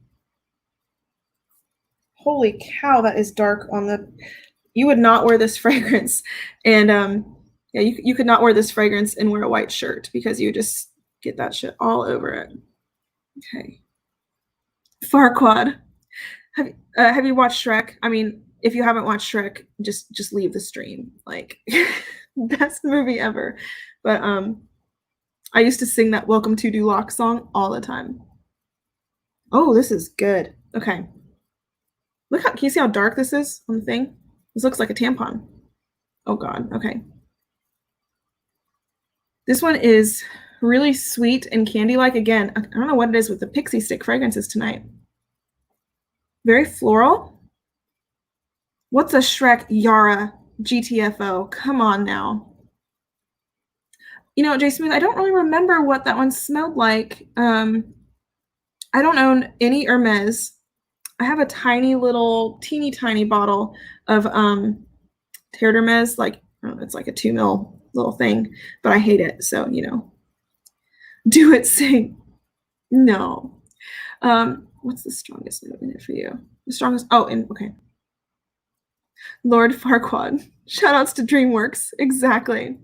Holy cow, that is dark on the... You would not wear this fragrance. And yeah, you could not wear this fragrance and wear a white shirt because you just get that shit all over it. Okay. Farquad. Have you watched Shrek? I mean, if you haven't watched Shrek, just leave the stream. Like, best movie ever. But I used to sing that Welcome to Duloc song all the time. Oh, this is good. Okay. Look how, can you see how dark this is on the thing? This looks like a tampon. Oh God, okay. This one is really sweet and candy-like. Again, I don't know what it is with the pixie stick fragrances tonight. Very floral. What's a Shrek Yara GTFO? Come on now. You know, J Smooth, I don't really remember what that one smelled like. I don't own any Hermes. I have a tiny little, teeny tiny bottle of Terre d'Hermes, like it's like a 2 ml little thing, but I hate it. So, you know, do it, sing. No. What's the strongest note in it for you? The strongest, oh, and okay. Lord Farquaad. Shoutouts to DreamWorks. Exactly.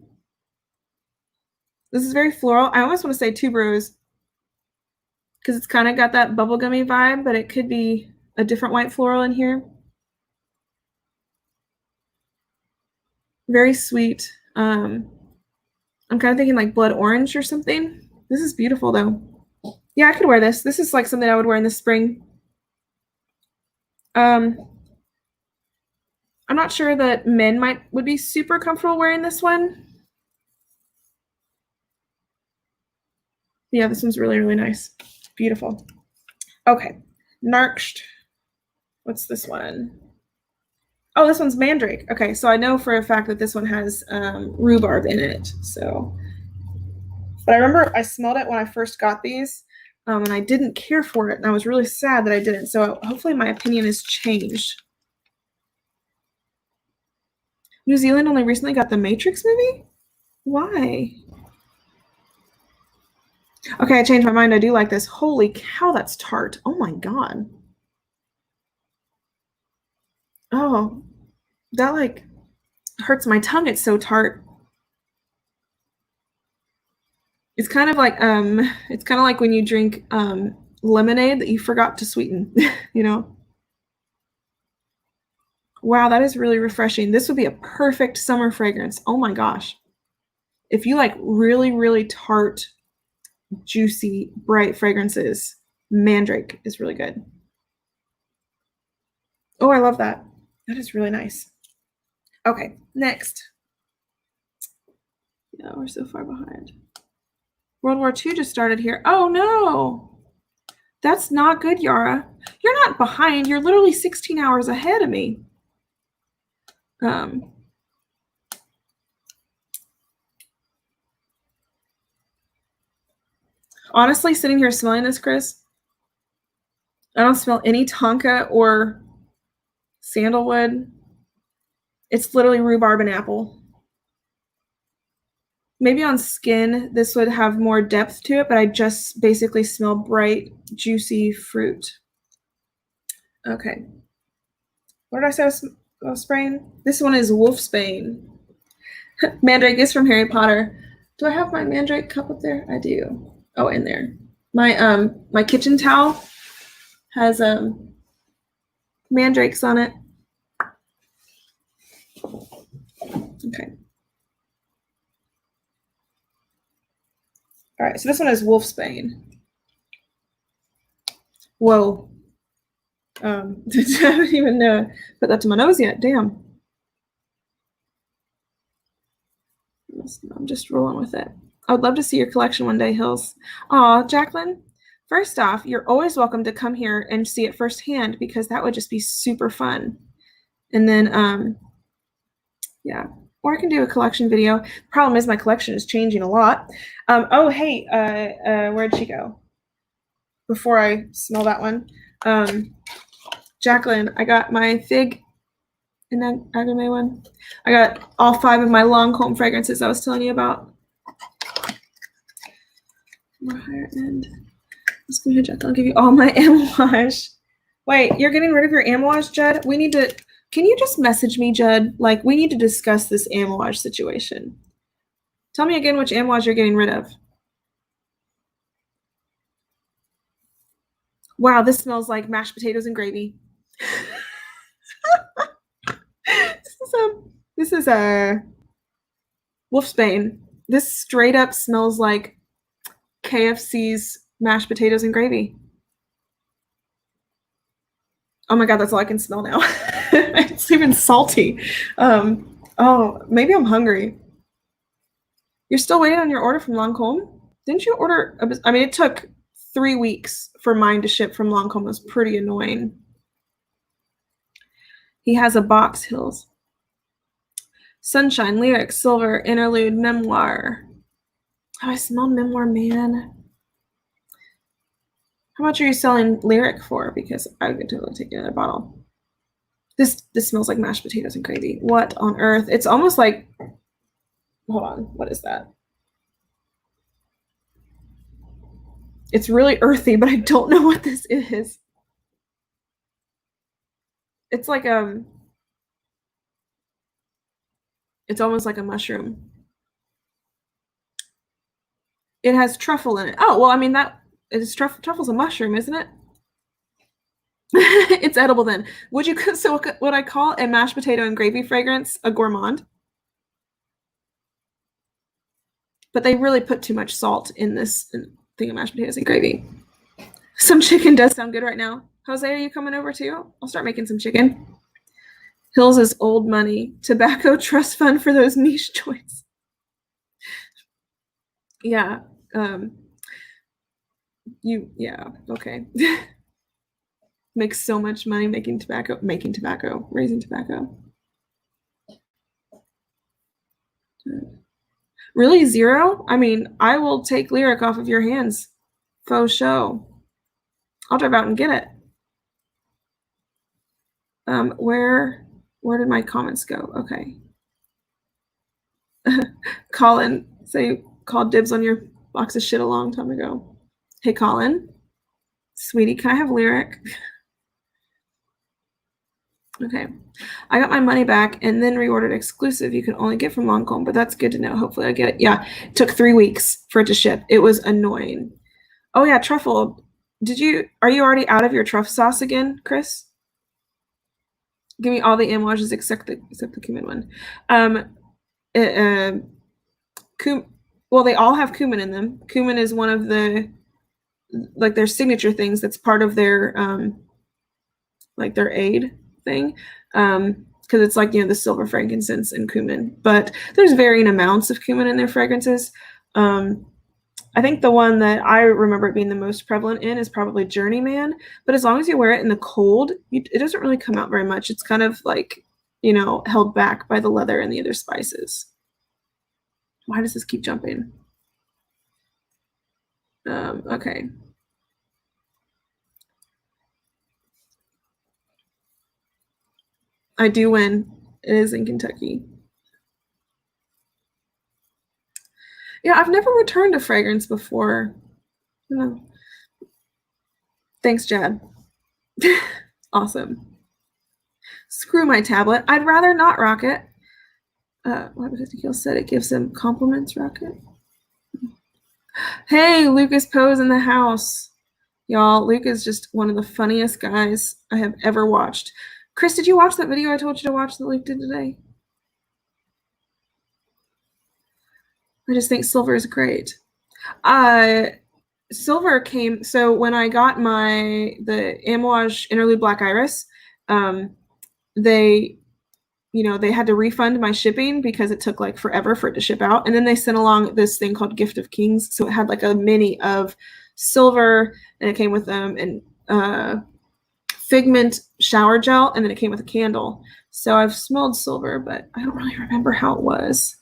This is very floral. I almost want to say tuberose because it's kind of got that bubblegummy vibe, but it could be a different white floral in here. Very sweet. I'm kind of thinking like blood orange or something. This is beautiful though. Yeah, I could wear this. This is like something I would wear in the spring. I'm not sure that men would be super comfortable wearing this one. Yeah, this one's really, really nice. Beautiful. Okay, Narkshed. What's this one? Oh, this one's Mandrake. Okay, so I know for a fact that this one has rhubarb in it. So, but I remember I smelled it when I first got these, and I didn't care for it, and I was really sad that I didn't. So hopefully my opinion has changed. New Zealand only recently got the Matrix movie? Why? Okay, I changed my mind. I do like this. Holy cow, that's tart. Oh my God. Oh, that like hurts my tongue. It's so tart. It's kind of like when you drink lemonade that you forgot to sweeten, you know? Wow, that is really refreshing. This would be a perfect summer fragrance. Oh my gosh. If you like really, really tart, juicy, bright fragrances, Mandrake is really good. Oh, I love that. That is really nice. Okay, next. Yeah, we're so far behind. World War II just started here. Oh no. That's not good, Yara. You're not behind. You're literally 16 hours ahead of me. Honestly, sitting here smelling this, Chris, I don't smell any tonka or sandalwood. It's literally rhubarb and apple. Maybe on skin, this would have more depth to it, but I just basically smell bright, juicy fruit. Okay. What did I say I was spraying? This one is Wolfsbane. Mandrake is from Harry Potter. Do I have my Mandrake cup up there? I do. Oh, in there. My kitchen towel has mandrakes on it. Okay. All right, so this one is Wolfsbane. Whoa. I didn't even know put that to my nose yet. Damn. I'm just rolling with it. I would love to see your collection one day, Hills. Aw, Jacqueline. First off, you're always welcome to come here and see it firsthand because that would just be super fun. And then, yeah, or I can do a collection video. Problem is my collection is changing a lot. Oh, hey, where'd she go? Before I smell that one, Jacqueline, I got my fig and then agave one. I got all 5 of my Lancome fragrances I was telling you about. More higher end. Let's go ahead, Jacqueline. I'll give you all my amouage. Wait, you're getting rid of your amouage, Judd? We need to. Can you just message me, Judd? Like, we need to discuss this amouage situation. Tell me again which amouage you're getting rid of. Wow, this smells like mashed potatoes and gravy. This is a Wolfsbane. This straight up smells like KFC's mashed potatoes and gravy. Oh my God, that's all I can smell now. It's even salty. Oh, maybe I'm hungry. You're still waiting on your order from Lancome? Didn't you order? I mean, it took 3 weeks for mine to ship from Lancome. It was pretty annoying. He has a box, Hills. Sunshine, Lyric, Silver, Interlude, Memoir. Oh, I smelled Memoir, man. How much are you selling Lyric for? Because I could totally take another bottle. This smells like mashed potatoes and gravy. What on earth? It's almost like, hold on, what is that? It's really earthy, but I don't know what this is. It's like it's almost like a mushroom. It has truffle in it. Oh, well, I mean, that is truffle's a mushroom, isn't it? It's edible then. Would you, so what I call a mashed potato and gravy fragrance a gourmand? But they really put too much salt in this thing of mashed potatoes and gravy. Some chicken does sound good right now. Jose, are you coming over too? I'll start making some chicken. Hills is old money. Tobacco trust fund for those niche joints. Yeah. Yeah, okay. Makes so much money making tobacco, raising tobacco. Really, 0? I mean, I will take Lyric off of your hands. Faux show. I'll drive out and get it. Where did my comments go? Okay. Colin, say called dibs on your box of shit a long time ago. Hey, Colin. Sweetie, can I have Lyric? Okay. I got my money back and then reordered exclusive you can only get from Lancome, but that's good to know. Hopefully I get it. Yeah, it took 3 weeks for it to ship. It was annoying. Oh yeah, truffle. Are you already out of your truffle sauce again, Chris? Give me all the amouages except the cumin one. Well, they all have cumin in them. Cumin is one of the, like, their signature things that's part of their like their aid thing, because it's like, the silver, frankincense, and cumin, but there's varying amounts of cumin in their fragrances. I think the one that I remember it being the most prevalent in is probably Journeyman, but as long as you wear it in the cold, it doesn't really come out very much. It's kind of like, held back by the leather and the other spices. Why does this keep jumping? Okay. I do win. It is in Kentucky. Yeah, I've never returned a fragrance before. No. Thanks, Jad. Awesome. Screw my tablet. I'd rather not Rocket. Why because Nikhil said it gives him compliments, Rocket. Hey, Lucas Poe's in the house. Y'all, Luke is just one of the funniest guys I have ever watched. Chris, did you watch that video I told you to watch that Luke did today? I just think silver is great. Silver came, so when I got the Amouage Interlude Black Iris, they had to refund my shipping because it took like forever for it to ship out. And then they sent along this thing called Gift of Kings. So it had like a mini of silver, and it came with and Figment shower gel, and then it came with a candle. So I've smelled silver, but I don't really remember how it was.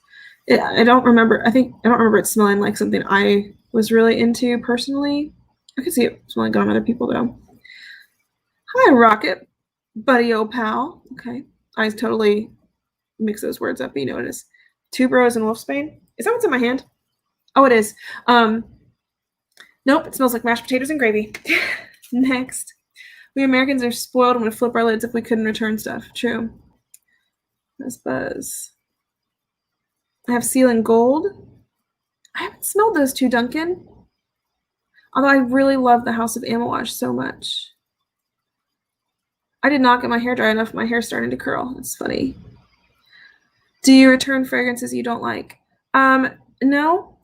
I don't remember it smelling like something I was really into personally. I could see it smelling good on other people though. Hi, Rocket, buddy, old pal. Okay, I totally mix those words up. You know what it is. Tuberose and Wolfsbane. Is that what's in my hand? Oh, it is. Nope, it smells like mashed potatoes and gravy. Next. We Americans are spoiled and would flip our lids if we couldn't return stuff. True. That's Buzz. I have Seal and Gold. I haven't smelled those two, Duncan. Although I really love the House of Amouage so much. I did not get my hair dry enough. My hair's starting to curl. It's funny. Do you return fragrances you don't like? No,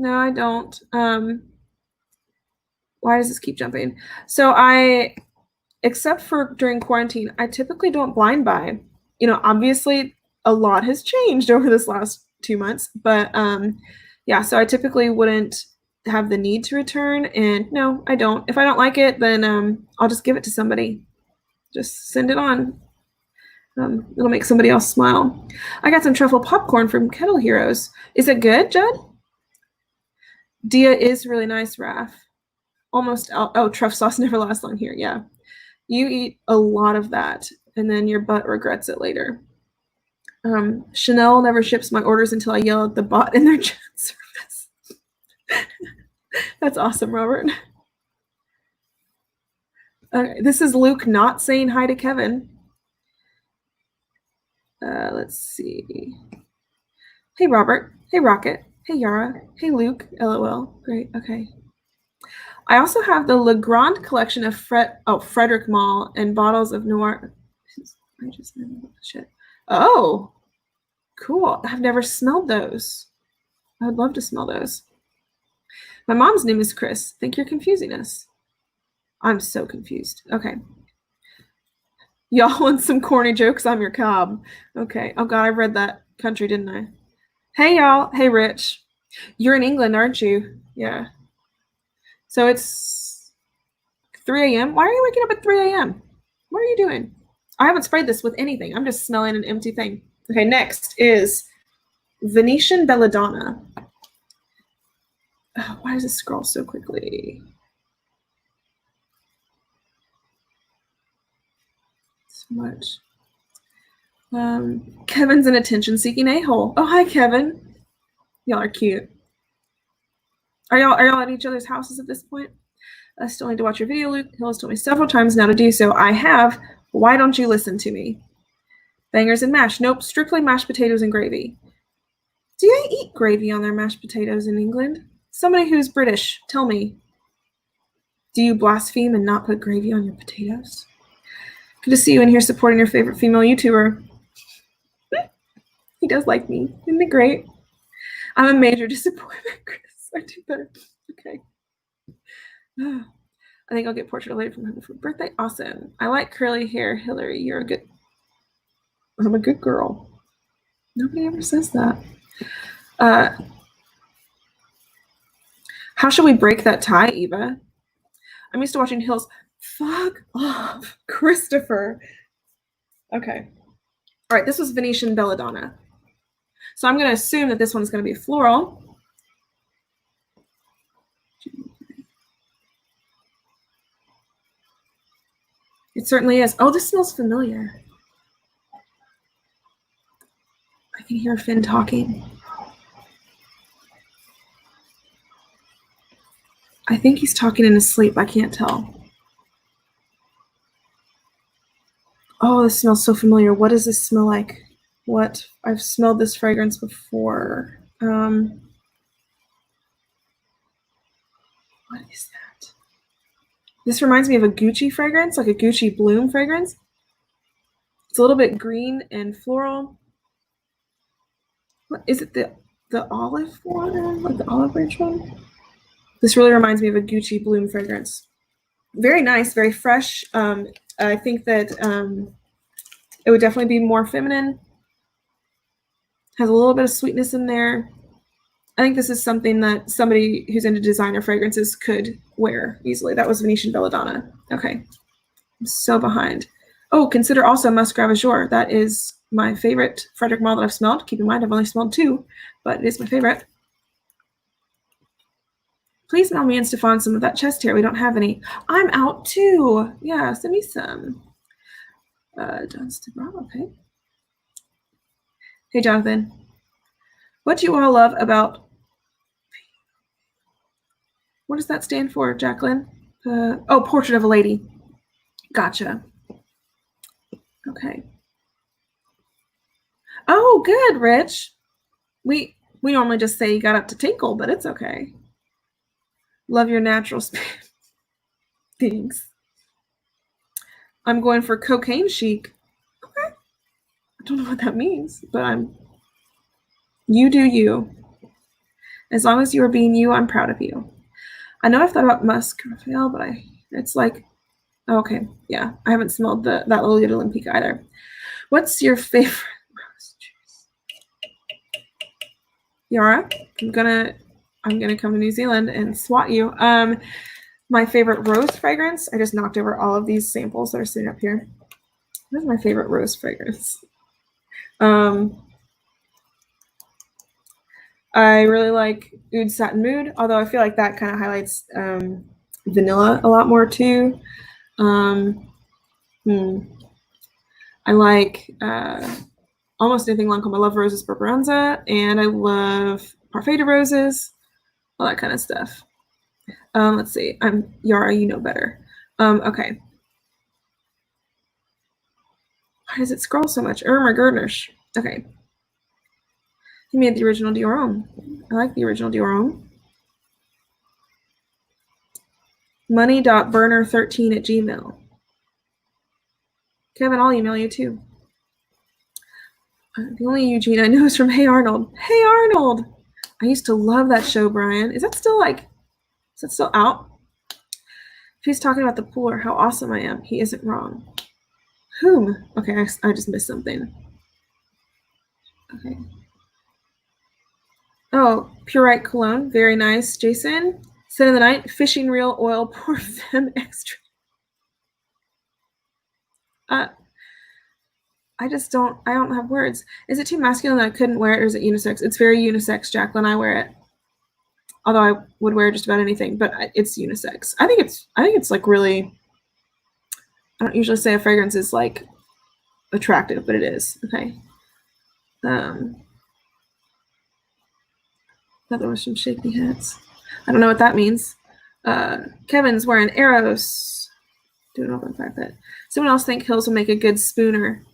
I don't. Why does this keep jumping? So except for during quarantine, I typically don't blind buy. Obviously a lot has changed over this last 2 months, but yeah, so I typically wouldn't have the need to return, and no, I don't. If I don't like it, then I'll just give it to somebody. Just send it on. It'll make somebody else smile. I got some truffle popcorn from Kettle Heroes. Is it good, Judd? Dia is really nice, Raph. Almost, truff sauce never lasts long here, yeah. You eat a lot of that, and then your butt regrets it later. Chanel never ships my orders until I yell at the bot in their chat service. That's awesome, Robert. Okay, this is Luke not saying hi to Kevin. Let's see. Hey, Robert. Hey, Rocket. Hey, Yara. Hey, Luke. LOL. Great. Okay. I also have the Le Grand collection of Frederick Mall and bottles of Noir. I just shit. Oh, cool. I've never smelled those. I would love to smell those. My mom's name is Chris. Think you're confusing us. I'm so confused. Okay. Y'all want some corny jokes? I'm your cob. Okay. Oh, God, I read that country, didn't I? Hey, y'all. Hey, Rich. You're in England, aren't you? Yeah. So it's 3 a.m. Why are you waking up at 3 a.m.? What are you doing? I haven't sprayed this with anything. I'm just smelling an empty thing. Okay, next is Venetian Belladonna. Oh, why does this scroll so quickly? So much. Kevin's an attention-seeking a-hole. Oh, hi, Kevin. Y'all are cute. Are y'all at each other's houses at this point? I still need to watch your video, Luke. Hill has told me several times now to do so. I have. Why don't you listen to me? Bangers and mash. Nope, strictly mashed potatoes and gravy. Do they eat gravy on their mashed potatoes in England? Somebody who's British, tell me. Do you blaspheme and not put gravy on your potatoes? Good to see you in here supporting your favorite female YouTuber. He does like me. Isn't it great? I'm a major disappointment, Chris. I do better. Okay. I think I'll get portrait later from him for birthday. Awesome. I like curly hair, Hillary. I'm a good girl. Nobody ever says that. How should we break that tie, Eva? I'm used to watching Hills. Fuck off, Christopher. Okay. All right, this was Venetian Belladonna. So I'm going to assume that this one's going to be floral. It certainly is. Oh, this smells familiar. I can hear Finn talking. I think he's talking in his sleep. I can't tell. Oh, this smells so familiar. What does this smell like? What? I've smelled this fragrance before. What is that? This reminds me of a Gucci fragrance, like a Gucci Bloom fragrance. It's a little bit green and floral. What is it? The olive one, like the olive branch one? This really reminds me of a Gucci Bloom fragrance. Very nice, very fresh. I think that it would definitely be more feminine. Has a little bit of sweetness in there. I think this is something that somebody who's into designer fragrances could wear easily. That was Venetian Belladonna. Okay. I'm so behind. Oh, consider also Musk Ravageur. That is my favorite Frederic Malle that I've smelled. Keep in mind, I've only smelled 2, but it is my favorite. Please mail me and Stefan some of that chest hair. We don't have any. I'm out too. Yeah, send me some. John Stefan, okay. Hey, Jonathan. What do you all love about... What does that stand for, Jacqueline? Oh, Portrait of a Lady. Gotcha. Okay. Oh, good, Rich. We normally just say you got up to tinkle, but it's okay. Love your natural spirit. Thanks. I'm going for cocaine chic. Okay. I don't know what that means, but you do you. As long as you are being you, I'm proud of you. I know I've thought about Musk Raphael, but it's like, okay, yeah. I haven't smelled that Lolita Olympica either. What's your favorite rose juice? Yara, I'm gonna come to New Zealand and swat you. My favorite rose fragrance. I just knocked over all of these samples that are sitting up here. What is my favorite rose fragrance? I really like Oud Satin Mood, although I feel like that kind of highlights vanilla a lot more too. I like almost anything Lancome. I love Roses Barbaranza, and I love Parfait de Roses, all that kind of stuff. Let's see. I'm Yara, you know better. Okay. Why does it scroll so much? Irma Gerdnersh. Okay. He made the original Dior Homme. I like the original Dior Homme. Money.burner13@gmail. Kevin, I'll email you too. The only Eugene I know is from Hey Arnold. Hey Arnold! I used to love that show, Brian. Is that still out? If he's talking about the pool or how awesome I am, he isn't wrong. Whom? Okay, I just missed something. Okay. Oh, Purite Cologne. Very nice, Jason. Set in the Night. Fishing Reel Oil Pour Femme Extra. I don't have words. Is it too masculine that I couldn't wear it, or is it unisex? It's very unisex, Jacqueline. I wear it. Although I would wear just about anything, but it's unisex. I think it's like really, I don't usually say a fragrance is like attractive, but it is. Okay. Another was some shaky hats. I don't know what that means. Kevin's wearing Eros. Doing over the fact that someone else think Hills will make a good spooner.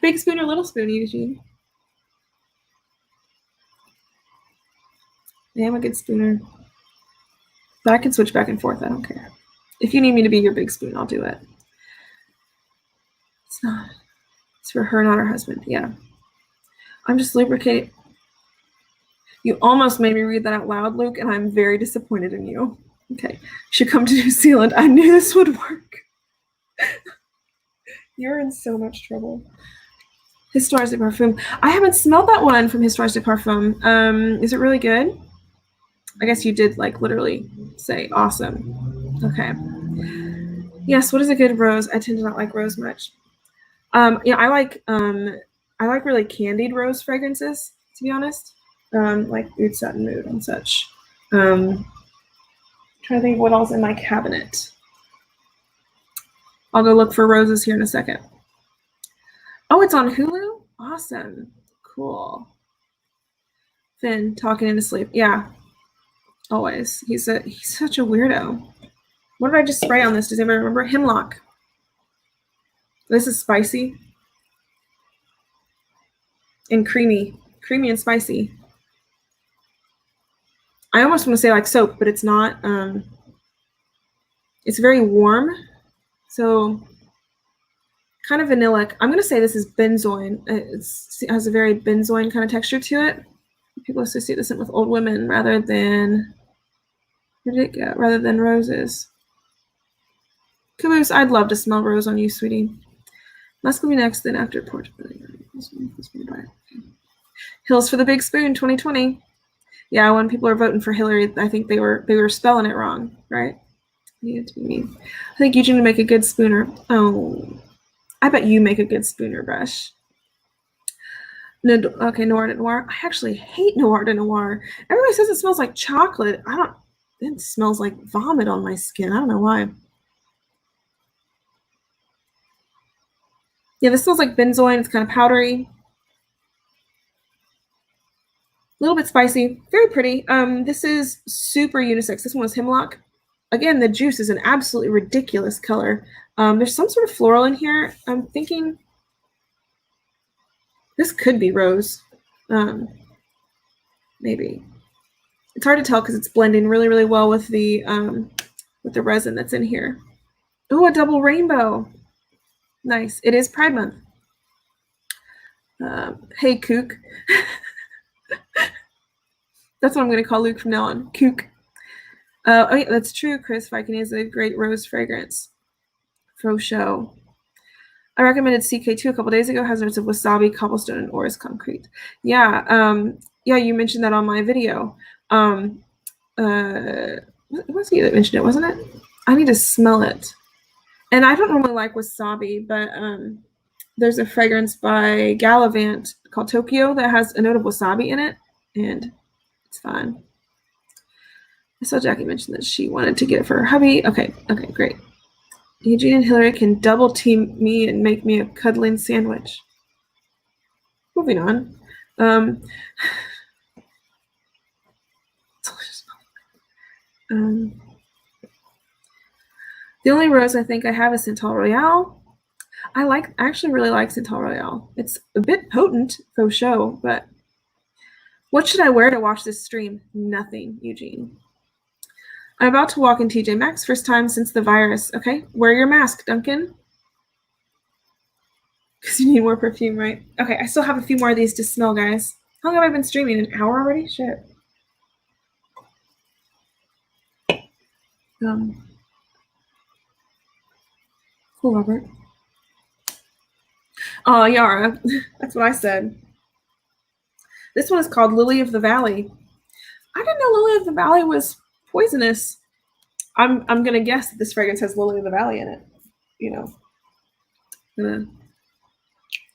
Big spoon or little spoon, Eugene? I am a good spooner. But I can switch back and forth. I don't care. If you need me to be your big spoon, I'll do it. It's not. It's for her, not her husband. Yeah. I'm just lubricating. You almost made me read that out loud, Luke, and I'm very disappointed in you. Okay. You should come to New Zealand. I knew this would work. You're in so much trouble. Histoires de Parfum. I haven't smelled that one from Histoires de Parfum. Is it really good? I guess you did like literally say awesome. Okay. Yes, what is a good rose? I tend to not like rose much. Yeah, I like really candied rose fragrances, to be honest. Like Oud Satin Mood and such. I'm trying to think of what else in my cabinet. I'll go look for roses here in a second. Oh, it's on Hulu? Awesome. Cool. Finn talking in his sleep. Yeah. Always. He's such a weirdo. What did I just spray on this? Does anybody remember? Hemlock. This is spicy. And creamy. Creamy and spicy. I almost want to say like soap, but it's not. It's very warm. So kind of vanillic. I'm going to say this is benzoin. It has a very benzoin kind of texture to it. People associate this with old women rather than, where did it go? Rather than roses. Caboose, I'd love to smell rose on you, sweetie. Musk will be next, then after porch. Hills for the Big Spoon 2020. Yeah, when people are voting for Hillary, I think they were spelling it wrong, right? Needed to be mean. I think Eugene would make a good spooner. Oh, I bet you make a good spooner, Brush. Okay, Noir de Noir. I actually hate Noir de Noir. Everybody says it smells like chocolate. It smells like vomit on my skin. I don't know why. Yeah, this smells like benzoin. It's kind of powdery. A little bit spicy. Very pretty. This is super unisex. This one was hemlock. Again, the juice is an absolutely ridiculous color. There's some sort of floral in here. I'm thinking this could be rose. Maybe. It's hard to tell because it's blending really, really well with the resin that's in here. Oh, a double rainbow. Nice. It is Pride Month. Hey, Kook. That's what I'm going to call Luke from now on. Kook. Oh, yeah, that's true. Chris Viking is a great rose fragrance. Faux show. I recommended CK2 a couple days ago. Has notes of wasabi, cobblestone, and Oris concrete. Yeah. Yeah, you mentioned that on my video. It was you that mentioned it, wasn't it? I need to smell it. And I don't normally like wasabi, but there's a fragrance by Gallivant called Tokyo that has a note of wasabi in it, and it's fine. I saw Jackie mention that she wanted to get it for her hubby. Okay, great. Eugene and Hillary can double team me and make me a cuddling sandwich. Moving on. The only rose I think I have is Santal Royale. I actually really like Santal Royale. It's a bit potent, faux show, but what should I wear to watch this stream? Nothing, Eugene. I'm about to walk in TJ Maxx, first time since the virus. Okay, wear your mask, Duncan. Because you need more perfume, right? Okay, I still have a few more of these to smell, guys. How long have I been streaming? An hour already? Shit. Cool, Robert. Oh, Yara. That's what I said. This one is called Lily of the Valley. I didn't know Lily of the Valley was poisonous. I'm gonna guess that this fragrance has Lily of the Valley in it. You know, I'm gonna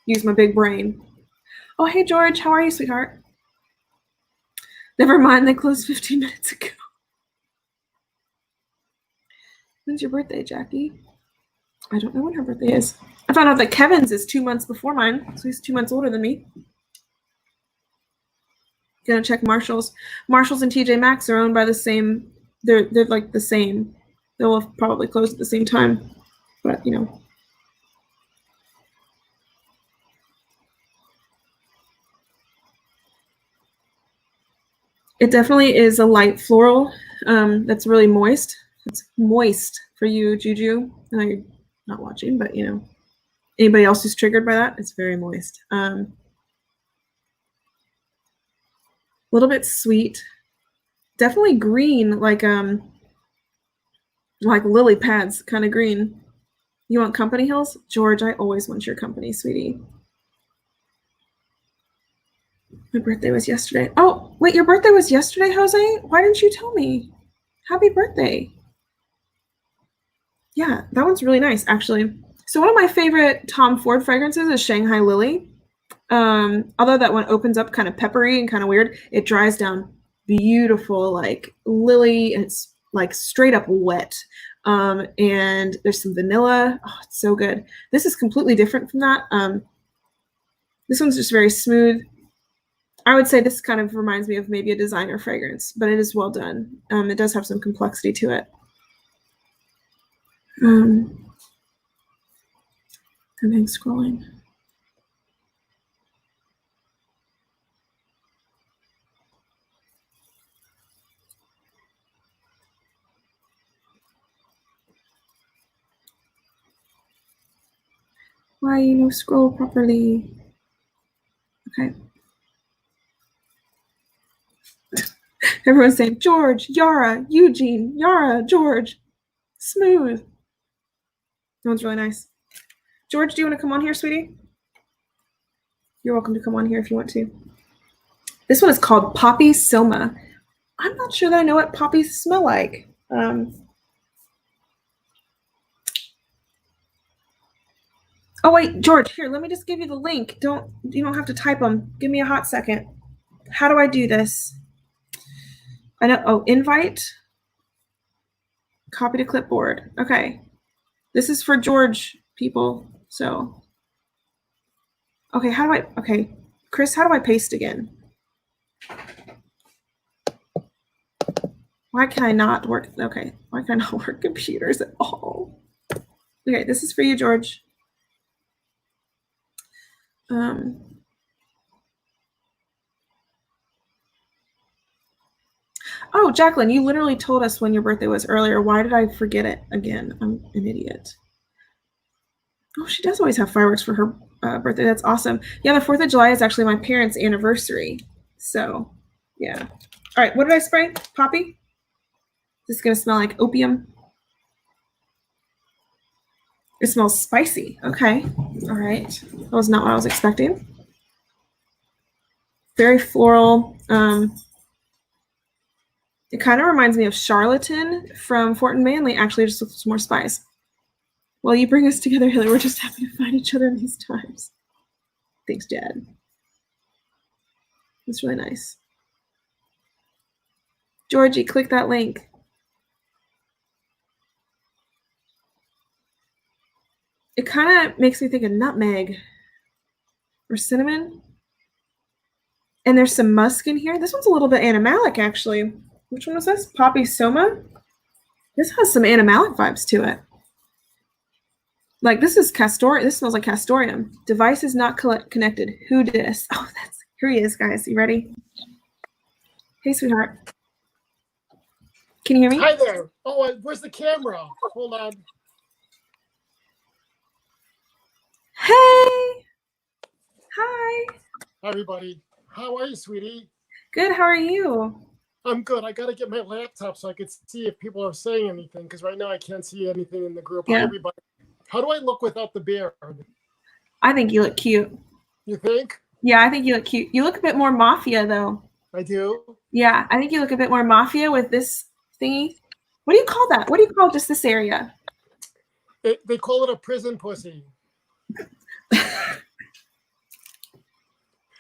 use my big brain. Oh, hey George, how are you, sweetheart? Never mind, they closed 15 minutes ago. When's your birthday, Jackie? I don't know when her birthday is. I found out that Kevin's is 2 months before mine, so he's 2 months older than me. Gonna check Marshalls. Marshalls and TJ Maxx are owned by the same. They're like the same. They'll have probably closed at the same time, but you know. It definitely is a light floral that's really moist. It's moist for you, Juju. And I'm not watching, but you know, anybody else who's triggered by that, it's very moist. A little bit sweet. Definitely green, like lily pads, kind of green. You want company, Hills? George, I always want your company, sweetie. My birthday was yesterday. Oh, wait, your birthday was yesterday, Jose? Why didn't you tell me? Happy birthday. Yeah, that one's really nice, actually. So one of my favorite Tom Ford fragrances is Shanghai Lily. Although that one opens up kind of peppery and kind of weird, it dries down beautiful, like lily, and it's like straight up wet. And there's some vanilla. Oh, it's so good. This is completely different from that. This one's just very smooth. I would say this kind of reminds me of maybe a designer fragrance, but it is well done. It does have some complexity to it. And then scrolling. Why you no scroll properly? Okay. Everyone's saying George, Yara, Eugene, Yara, George. Smooth. That one's really nice. George, do you want to come on here, sweetie? You're welcome to come on here if you want to. This one is called Poppy Soma. I'm not sure that I know what poppies smell like. Oh wait, George, here, let me just give you the link. You don't have to type them. Give me a hot second. How do I do this? I know. Oh, invite. Copy to clipboard. Okay. This is for George people. So. Okay, how do I? Okay, Chris, how do I paste again? Why can I not work? Okay, why can I not work computers at all? Okay, this is for you, George. Oh, Jacqueline, you literally told us when your birthday was earlier. Why did I forget it again? I'm an idiot. Oh, she does always have fireworks for her birthday. That's awesome. Yeah, the 4th of July is actually my parents' anniversary. So, yeah. All right, what did I spray? Poppy? This is going to smell like opium. It smells spicy. Okay. All right. That was not what I was expecting. Very floral. It kind of reminds me of Charlatan from Fort and Manley, actually, just with some more spice. Well, you bring us together, Haley. We're just happy to find each other in these times. Thanks, Dad. That's really nice. Georgie, click that link. It kind of makes me think of nutmeg or cinnamon. And there's some musk in here. This one's a little bit animalic, actually. Which one was this? Poppy Soma? This has some animalic vibes to it. Like, this is castor. This smells like castoreum. Device is not connected. Who dis? Oh, here he is, guys. You ready? Hey, sweetheart. Can you hear me? Hi there. Oh, where's the camera? Hold on. Hey. Hi. Hi, everybody. How are you, sweetie? Good. How are you? I'm good. I got to get my laptop so I can see if people are saying anything, because right now I can't see anything in the group. Yeah. Hi, everybody. How do I look without the beard? I think you look cute. You think? Yeah, I think you look cute. You look a bit more mafia, though. I do? Yeah, I think you look a bit more mafia with this thingy. What do you call that? What do you call just this area? They call it a prison pussy.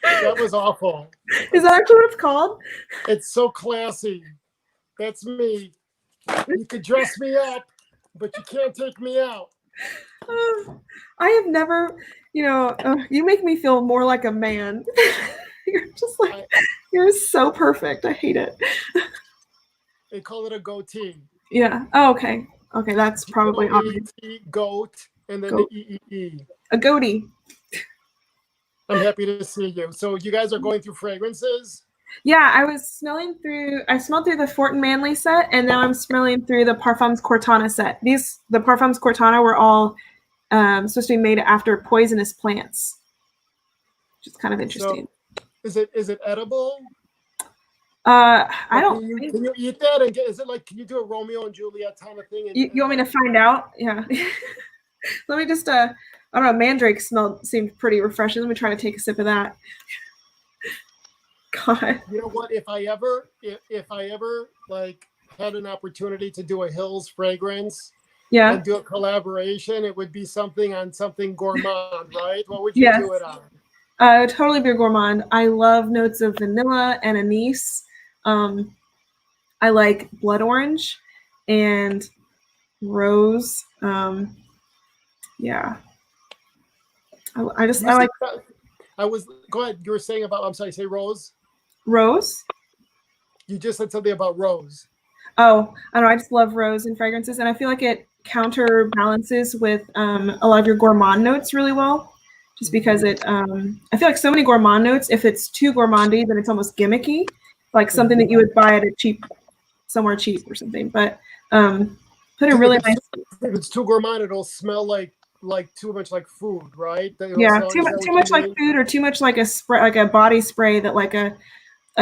That was awful. Is that actually what it's called? It's so classy. That's me. You could dress me up, but you can't take me out. I have never, you make me feel more like a man. You're just like, you're so perfect. I hate it. They call it a goatee. Yeah. Oh, okay. Okay, that's probably obvious. Goat, and then the E-E-E. A goatee. I'm happy to see you. So you guys are going through fragrances? Yeah, I smelled through the Fort and Manley set, and now I'm smelling through the Parfums Cortana set. The Parfums Cortana were all supposed to be made after poisonous plants, which is kind of interesting. So is it edible? I don't. Can you eat that? And is it like, can you do a Romeo and Juliet kind of thing? You want me to find out? Yeah. Let me just. I don't know. Mandrake seemed pretty refreshing. Let me try to take a sip of that. God. You know what? If I ever like had an opportunity to do a Hills fragrance, and do a collaboration, it would be something gourmand, right? What would you do it on? Totally be gourmand. I love notes of vanilla and anise. I like blood orange and rose. Yeah. I like. Go ahead. You were saying about, I'm sorry, say rose. Rose. You just said something about rose. Oh, I don't know. I just love rose and fragrances, and I feel like it counterbalances with a lot of your gourmand notes really well. Just because I feel like so many gourmand notes, if it's too gourmandy, then it's almost gimmicky, like something that you would buy at a somewhere cheap or something. But put a really nice. If it's too gourmand, it'll smell like too much like food, right? Yeah, too much like food, or too much like a spray, like a body spray that like a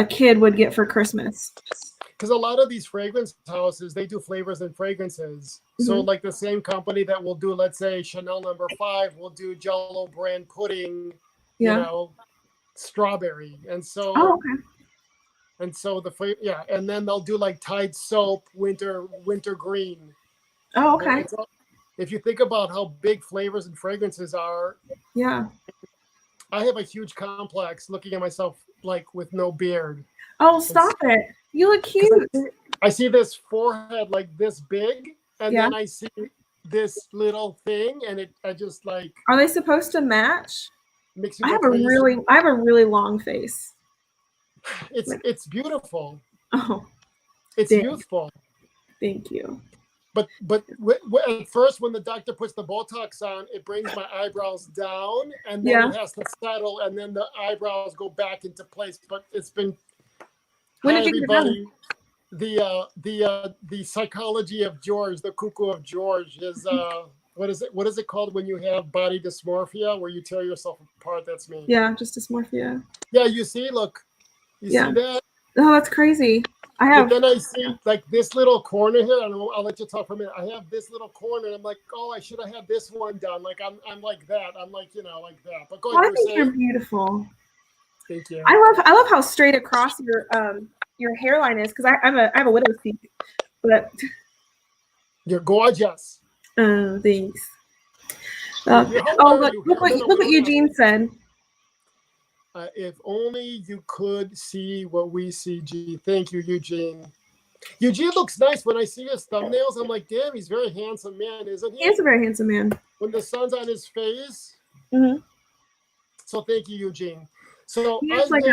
kid would get for Christmas. Because a lot of these fragrance houses, they do flavors and fragrances. So like the same company that will do, let's say Chanel No. 5 will do Jell-O brand pudding, you know, strawberry. And so, and so and then they'll do like Tide soap, winter green. Oh, okay. If you think about how big flavors and fragrances are, I have a huge complex looking at myself like with no beard. Oh, stop it. You look cute. I see this forehead like this big, and then I see this little thing, and I just like. Are they supposed to match? Makes you I have a really long face. It's beautiful. Oh, it's youthful. Thank you. But at first, when the doctor puts the Botox on, it brings my eyebrows down, and then it has to settle, and then the eyebrows go back into place. But it's been. When did you get done? The psychology of George, the cuckoo of George, is what is it called when you have body dysmorphia, where you tear yourself apart? That's me. Yeah, just dysmorphia. Yeah, you see, look, you see that? Oh, that's crazy. But then I see like this little corner here, and I'll let you talk for a minute. I have this little corner, and I'm like, oh, I should have had this one done. Like I'm like that. I'm like, you know, like that. But go ahead. I think you're beautiful. Thank you. I love how straight across your hairline is, because I have a widow's peak, but you're gorgeous. Oh, thanks. Look what Eugene said. If only you could see what we see, G. Thank you, Eugene. Eugene looks nice. When I see his thumbnails, I'm like, damn, he's a very handsome man, isn't he? He is a very handsome man. When the sun's on his face. So thank you, Eugene. So he's like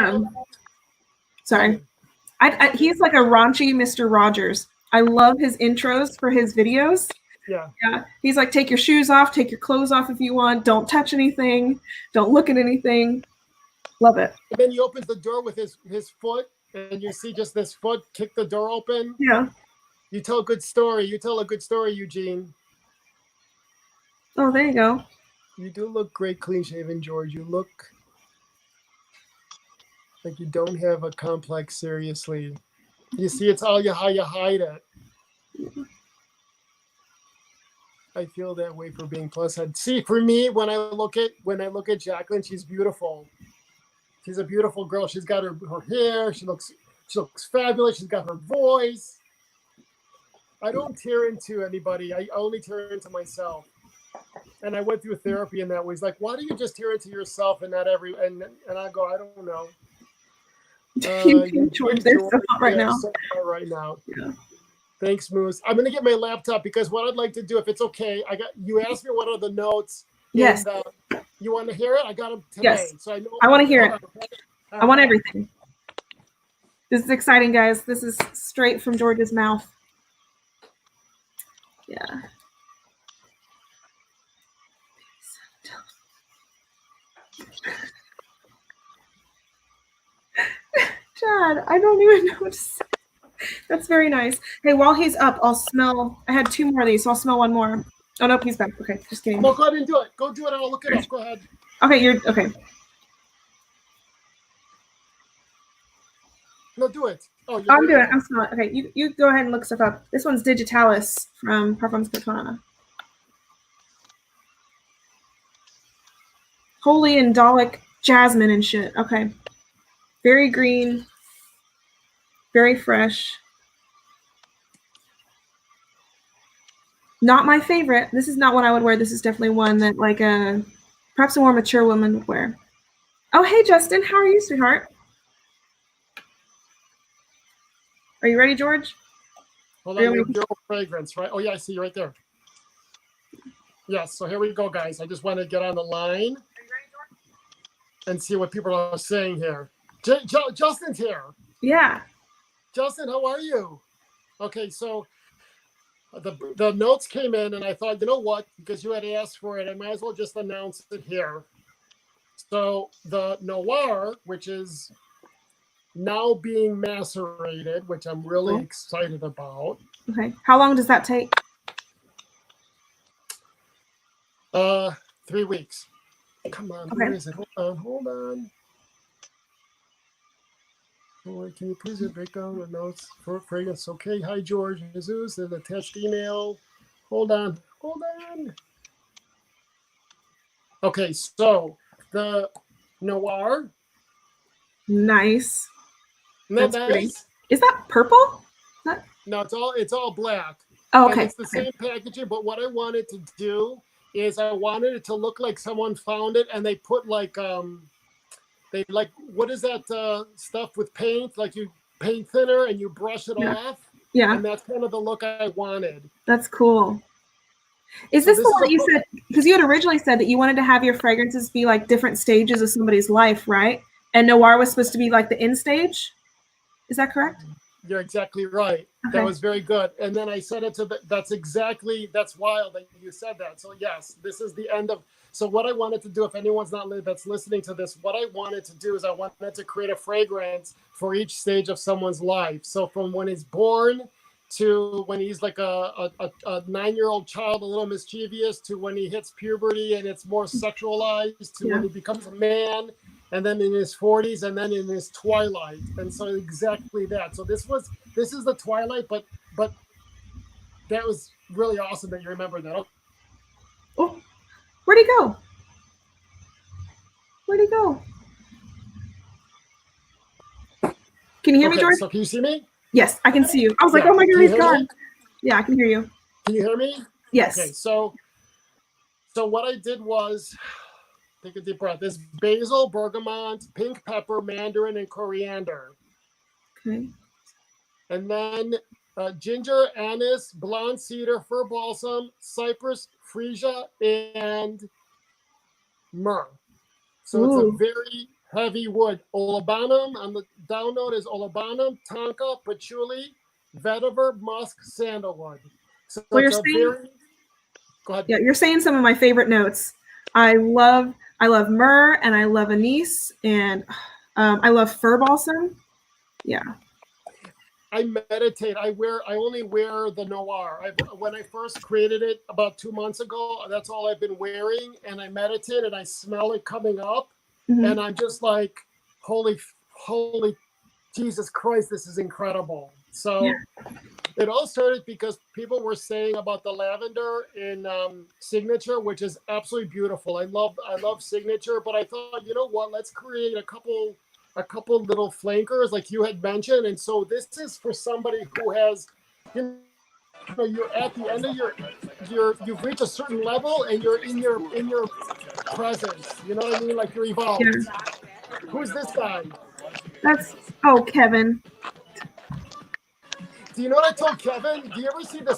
he's like a raunchy Mr. Rogers. I love his intros for his videos. Yeah. He's like, take your shoes off, take your clothes off if you want. Don't touch anything. Don't look at anything. Love it. And then he opens the door with his foot, and you see just this foot kick the door open. Yeah. You tell a good story. You tell a good story, Eugene. Oh, there you go. You do look great, clean shaven, George. You look like you don't have a complex, seriously. You see, it's all how you hide it. I feel that way for being plus head. See, for me, when I look at Jacqueline, she's beautiful. She's a beautiful girl. She's got her hair. She looks fabulous. She's got her voice. I don't tear into anybody. I only tear into myself. And I went through therapy in that way. He's like, why do you just tear into yourself and not every? And I go, I don't know. George, they're so hot right now. So hot right now. Yeah. Thanks, Moose. I'm gonna get my laptop, because what I'd like to do, if it's okay, you asked me what are the notes. Yes. And, you want to hear it? I got them today. Yes. So I want to hear it. I want everything. This is exciting, guys. This is straight from George's mouth. Yeah. Chad, I don't even know what to say. That's very nice. Hey, while he's up, I'll smell. I had 2 more of these, so I'll smell one more. Oh, nope, he's back. Okay, just kidding. No, go ahead and do it. Go do it, and I'll look it up. Go ahead. Okay, you're okay. No, do it. Oh, I'm doing it. I'm smelling. Okay, you go ahead and look stuff up. This one's Digitalis from Parfums Katana. Holy Indolic jasmine and shit. Okay. Very green. Very fresh. Not my favorite. This is not one I would wear. This is definitely one that like perhaps a more mature woman would wear. Oh, hey, Justin. How are you, sweetheart? Are you ready, George? Hold on, your fragrance, right? Oh, yeah, I see you right there. Yes, so here we go, guys. I just want to get on the line. Are you ready, George? and see what people are saying here. Justin's here. Yeah. Justin, how are you? Okay, so the notes came in, and I thought, you know what? Because you had asked for it, I might as well just announce it here. So the Noir, which is now being macerated, which I'm really excited about. Okay. How long does that take? 3 weeks. Come on, where is it? Hold on. Can you please break down the notes for fragrance? Okay. Hi, George Jesus. There's an attached email. Hold on. Okay, so the Noir. Nice. That's nice. Pretty. Is that purple? No, it's all black. Oh, okay. And it's the same packaging, but what I wanted to do is I wanted it to look like someone found it and they put like what is that stuff with paint? Like you paint thinner and you brush it off. Yeah. And that's kind of the look I wanted. That's cool. Is this the one that you said, because you had originally said that you wanted to have your fragrances be like different stages of somebody's life, right? And Noir was supposed to be like the end stage? Is that correct? You're exactly right. Okay. That was very good. And then I said it to that's wild that you said that. So yes, this is the end of, so what I wanted to do, if anyone's that's listening to this, what I wanted to do is I wanted to create a fragrance for each stage of someone's life. So from when he's born to when he's like a 9-year-old child, a little mischievous, to when he hits puberty and it's more sexualized, to when he becomes a man, and then in his 40s, and then in his twilight. And so exactly that. So this is the twilight, but that was really awesome that you remembered that. Oh, where'd he go? Where'd he go? Can you hear me, George? So can you see me? Yes, I can see you. I was like, oh my God, he's gone. Yeah, I can hear you. Can you hear me? Yes. Okay, so what I did was, take a deep breath. This basil, bergamot, pink pepper, mandarin, and coriander. Okay. And then ginger, anise, blonde cedar, fir balsam, cypress, freesia, and myrrh. So it's a very heavy wood. Olibanum, on the down note is olibanum, tonka, patchouli, vetiver, musk, sandalwood. So it's a very... Go ahead. Yeah, you're saying some of my favorite notes. I love myrrh, and I love anise, and I love fir balsam. Yeah. I meditate. I only wear the Noir. When I first created it about 2 months ago, that's all I've been wearing. And I meditate and I smell it coming up. Mm-hmm. And I'm just like, holy Jesus Christ, this is incredible. So it all started because people were saying about the lavender in Signature, which is absolutely beautiful. I love Signature, but I thought, you know what, let's create a couple little flankers like you had mentioned. And so this is for somebody who has, you know, you're at the end of you've reached a certain level and you're in your presence. You know what I mean? Like you're evolved. Yeah. Who's this guy? That's Kevin. Do you know what I told Kevin? Do you ever see the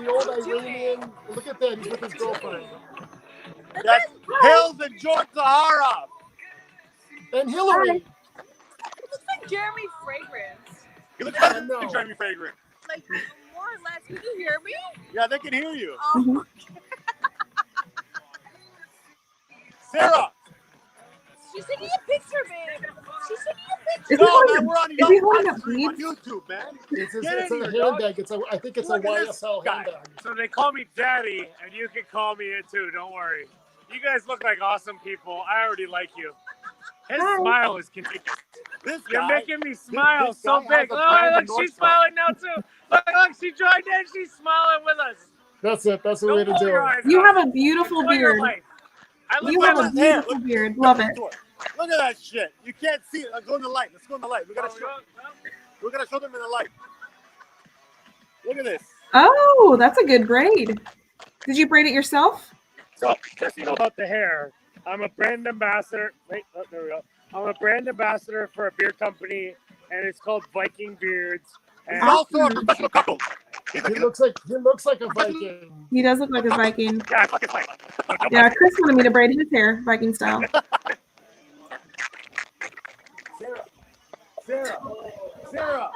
old Iranian? Look at that, he's with his girlfriend. That's Hills and George Sahara. And Hillary. It looks like Jeremy Fragrance. You look better than Jeremy Fragrance. Like, more or less. Can you hear me? Yeah, they can hear you. Oh. Mm-hmm. Sarah. She's taking a picture, babe. She's taking a picture. No, man, we're on YouTube, man. It's a handbag. I think it's a YSL handbag. So they call me Daddy, and you can call me it too. Don't worry. You guys look like awesome people. I already like you. His smile is contagious. You're making me smile so big. Oh, look, she's smiling now too. Look, she joined in. She's smiling with us. That's it. That's the way to do it. You have a beautiful beard. You have a beautiful beard. Love it. Look at that shit. You can't see it. Go in the light. Let's go in the light. We're gonna show them in the light. Look at this. Oh, that's a good braid. Did you braid it yourself? So, just about the hair. I'm a brand ambassador. Wait, there we go. I'm a brand ambassador for a beer company, and it's called Viking Beards. And he's also a professional couple. He looks like a Viking. He does look like a Viking. Yeah, I fucking like. Yeah, Chris wanted me to braid his hair Viking style. Sarah.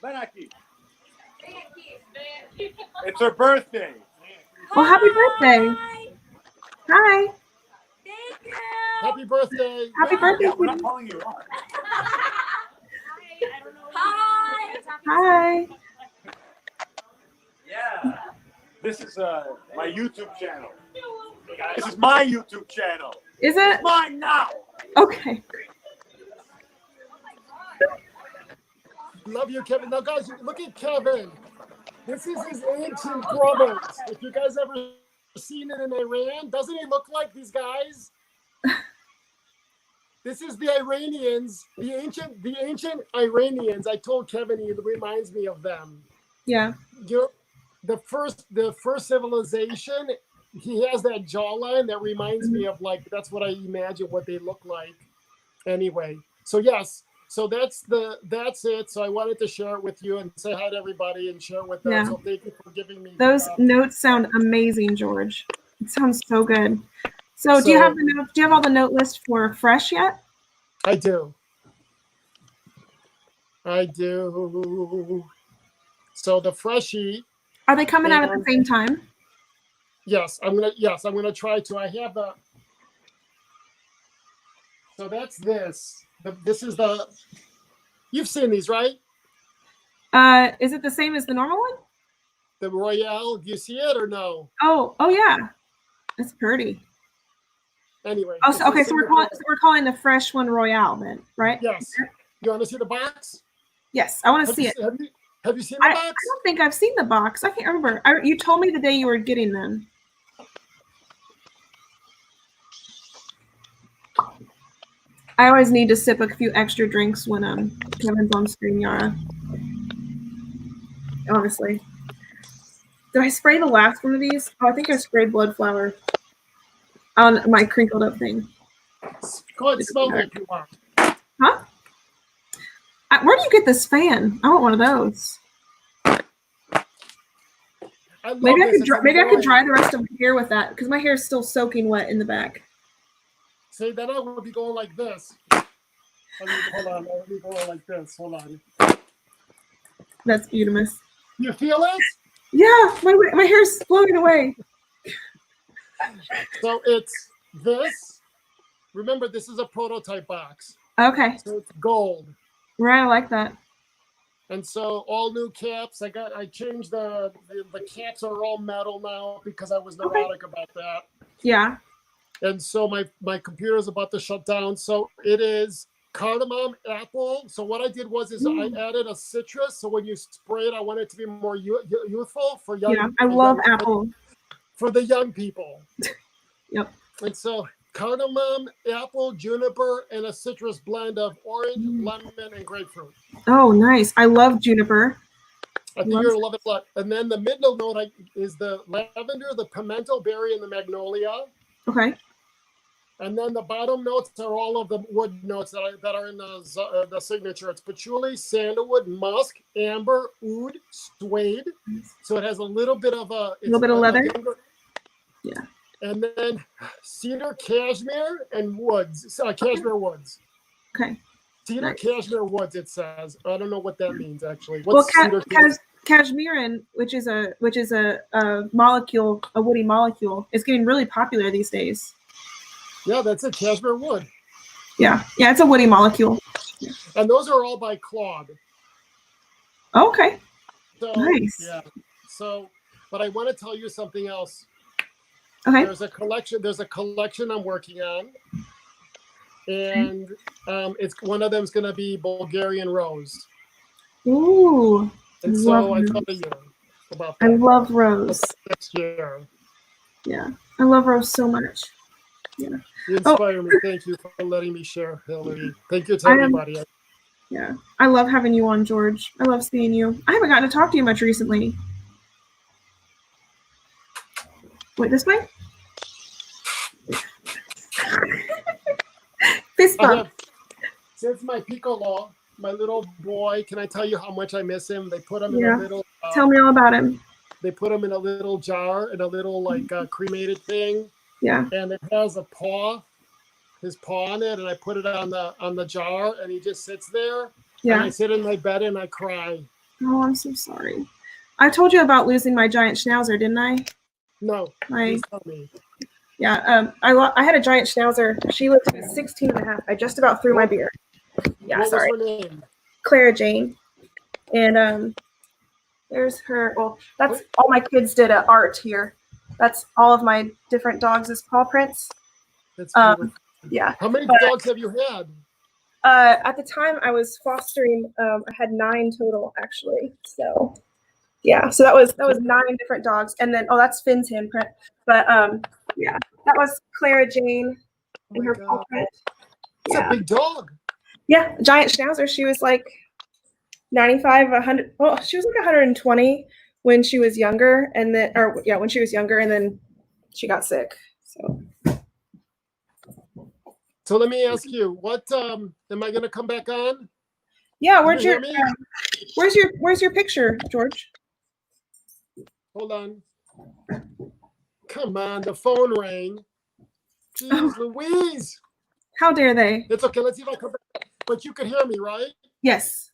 Benaki. It's her birthday. Well, happy birthday. Hi. Thank you. Happy birthday. Happy birthday. Yeah, we're not calling you on. Hi. Hi. Yeah. This is my YouTube channel. This is my YouTube channel. Is it? It's mine now. Okay. Love you, Kevin. Now, guys, look at Kevin. This is his ancient brothers. If you guys ever seen it in Iran, doesn't he look like these guys? This is the Iranians, the ancient Iranians. I told Kevin he reminds me of them. Yeah. The first civilization, he has that jawline that reminds me of, like, that's what I imagine what they look like. Anyway, so yes, so that's it. So I wanted to share it with you and say hi to everybody and share it with them. Yeah. So thank you for giving me Those notes sound amazing, George. It sounds so good. So do you have the note, do you have all the note list for Fresh yet? I do. I do. So the Freshie. Are they coming out at the same time? Yes, I'm gonna try to. I have the. So that's this. This is the. You've seen these, right? Is it the same as the normal one? The Royale. Do you see it or no? Oh yeah, it's pretty. Anyway. Oh, so, okay. So we're calling the Fresh one Royale then, right? Yes. You want to see the box? Yes, I want to see it. Have you seen the box? I don't think I've seen the box. I can't remember. You told me the day you were getting them. I always need to sip a few extra drinks when Kevin's on screen, Yara. Honestly. Did I spray the last one of these? Oh, I think I sprayed blood flower on my crinkled up thing. Go ahead, smell it if you want. Huh? Where do you get this fan? I want one of those. Maybe I could dry the rest of my hair with that because my hair is still soaking wet in the back. See, then I would be going like this. Hold on, I would be going like this. Hold on. That's beautiful. You feel it? Yeah, my hair's floating away. So it's this. Remember, this is a prototype box. Okay. So it's gold. Right, I like that. And so all new caps. I changed the caps are all metal now because I was neurotic about that. Yeah. And so my computer is about to shut down. So it is cardamom, apple. So what I did was I added a citrus. So when you spray it, I want it to be more youthful for young. Yeah, I love apple. For the young people. Yep. And so cardamom, apple, juniper, and a citrus blend of orange, lemon, and grapefruit. Oh, nice. I love juniper. I think you're going to love it a lot. And then the middle note is the lavender, the pimento berry, and the magnolia. Okay. And then the bottom notes are all of the wood notes that are in the signature. It's patchouli, sandalwood, musk, amber, oud, suede. So it has a little bit of leather. Yeah. And then cedar, cashmere, and woods. Cashmere woods. Okay. Cedar, cashmere woods. It says. I don't know what that means actually. What's cashmerean, which is a molecule, a woody molecule, is getting really popular these days. Yeah, that's a cashmere wood. Yeah, it's a woody molecule. Yeah. And those are all by Claude. Okay. So, nice. Yeah. So, but I want to tell you something else. Okay. There's a collection I'm working on, and it's one of them is going to be Bulgarian rose. Ooh. And so I thought of you about that. I love rose. Next year. Yeah, I love rose so much. Yeah. You inspire me. Thank you for letting me share, Hillary. Thank you to everybody. Yeah, I love having you on, George. I love seeing you. I haven't gotten to talk to you much recently. Wait, this way? Fist bump. Since my piccolo, little boy. Can I tell you how much I miss him? They put him in a little. Tell me all about him. They put him in a little jar, in a little like cremated thing. Yeah. And it has a paw, his paw on it, and I put it on the jar, and he just sits there. Yeah. And I sit in my bed and I cry. Oh, I'm so sorry. I told you about losing my giant schnauzer, didn't I? No. Please tell me. Yeah. I had a giant schnauzer. She lived to be 16 and a half. I just about threw my beer. Yeah. What sorry. was her name? Clara Jane. And there's her. Well, that's all my kids did art here. That's all of my different dogs' paw prints. That's beautiful. Yeah. How many dogs have you had? At the time I was fostering, I had 9 total actually. So yeah, so that was 9 different dogs, and then that's Finn's handprint. But yeah, that was Clara Jane and her paw print. It's a big dog. Yeah, giant schnauzer. She was like 95, 100. Well, she was like 120 when she was younger, and then when she was younger, and then she got sick. So let me ask you, what am I going to come back on? Yeah, where's your picture, George? Hold on. Come on, the phone rang. Jeez Louise. How dare they? It's okay. Let's see if I come back. But you can hear me, right? Yes.